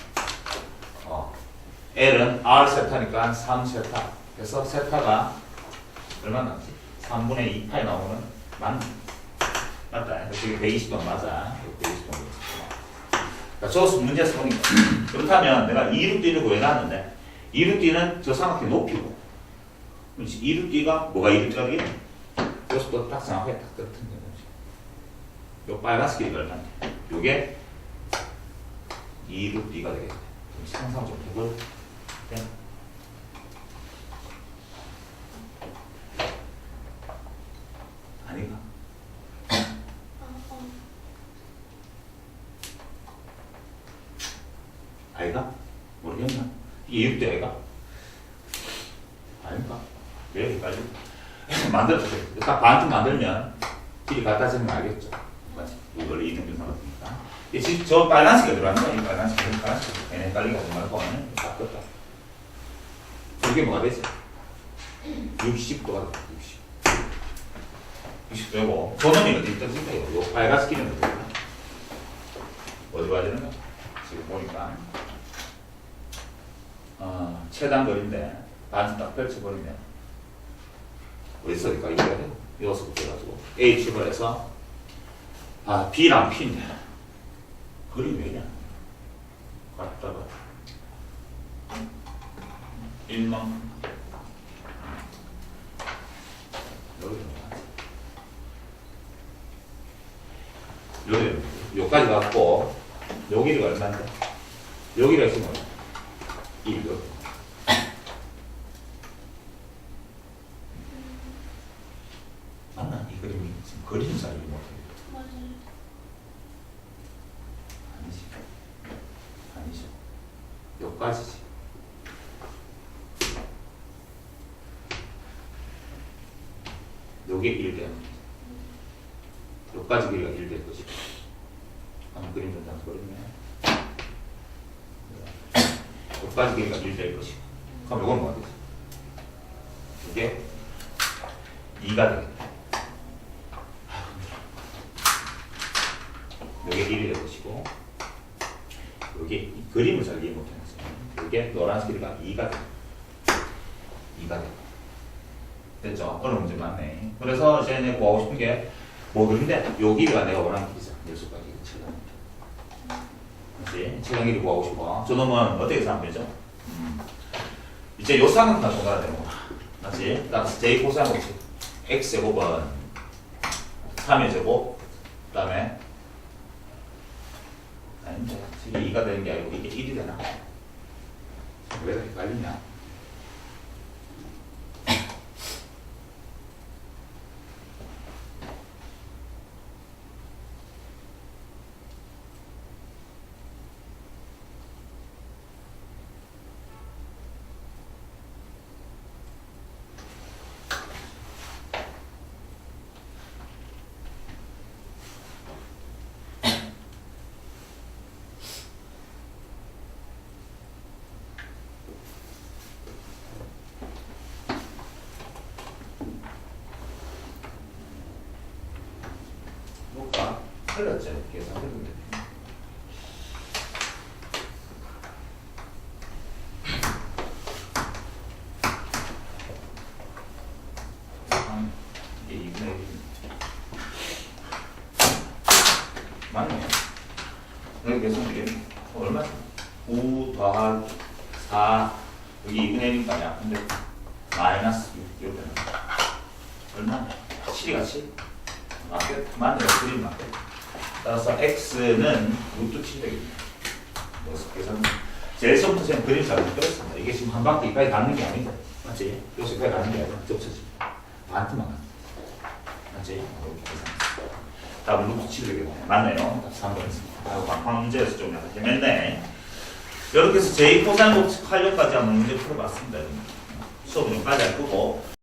L은 R 세타니까 3 세타. 그래서 세타가 얼마 나지? 3분의 2 파이 나오는 맞다. 그래서 이게 120도 맞아. 120도. 그러니까 저 문제에서 보니까 그렇다면 내가 2루트를 구해놨는데 2루트는 저 삼각형 높이고 2루트가 뭐가 2루트가 되겠냐? 여기서 또 딱 정확하게 딱 떨어뜨는 거지. 요 빨간색 길이가 얼마냐? 요게 2루트가 되겠네. 상상 좀 해볼. 네. 아닌가? 아이가? 모르겠나? 이게 6대 아이가? 아닌가? 왜 헷갈려? 만들어주세요. 딱 반쯤 만들면 길이 갖다 주면 알겠죠? 맞지? 원래 이등 변상같으니까. 지금 저 빨간색이 들어가는 거야. 이 빨간색. 얘네 헷갈리게 하지 말고 딱 껐다. 이게 뭐가 되지? 60도가 돼. 60. 60도고 저놈이 어디 있던지까요? 요 빨간색 길이는 어디 있나? 어디 봐야 되는가? 지금 보니까 최단 거리인데 반쯤 딱 펼쳐버리면 어디서니까 이겨야 돼? 여기서부터 해가지고 H를 해서 B랑 P인데 거리 왜냐? 갖다가 1만 여기까지 갖고 여기가 얼마인데? 여기가 있으면 1 맞나? 이 그림이 지금 그림 사이를 못해. 맞아요. 아니죠. 여기까지지. 요게 1 돼. 여기까지 길이가 1 될 거지. 한번 그림 좀 잡아버리네. 여기까지 길이가 1 될 것이고. 그럼 이건 뭐가 되지? 이게 2가 되겠네. 요게 1이 될 것이고 요게 이 그림을 잘 이해 못해요. 요게 노란색 길이가 2가 돼. 2가 돼. 됐죠? 어려운 문제 맞네. 그래서 이제 내가 구하고 싶은 게 뭐 그런데 요 길이가 내가 원하는 길이잖아. 열수까지 최단. 그렇지? 최단 길이 구하고 싶어. 저놈은 어떻게 사면 되죠? 이제 요 쌍은 다 정가야 되는 거야. 맞지? 따라서 j 코사인 법칙 x제곱은 3의 제곱 그 다음에 아닌데 이게 2가 되는 게 아니고 이게 1이 되나? 왜 헷갈리냐? 뭘까? 틀렸죠? 계산했는데. 이게 2분의 1. 맞네. 여기 계산되겠네. 얼마? 9 더하기 4. 여기 2분의 1인 거 아니야? 근데 마이너스 6. 이렇게 얼마냐? 7이 같이? 맞게? 맞네. 그림 맞게. 따라서 x는 루트 7 되겠네. 계산. 제일 처음부터 제가 그림 잘 그렸습니다. 이게 지금 한 바퀴까지 가는 게 아니다. 맞지? 여기까지 가는 게 아니라 겹쳐지. 반트만 가는. 맞지? 이렇게 계산. 답은 루트 7 되겠네. 맞네요. 3번 했습니다. 아이고, 막판 문제에서 좀 약간 헤맸네. 이렇게 해서 j 코사인 법칙 활용까지 한번 문제 풀어봤습니다. 수업은 좀 빨리 할 거고.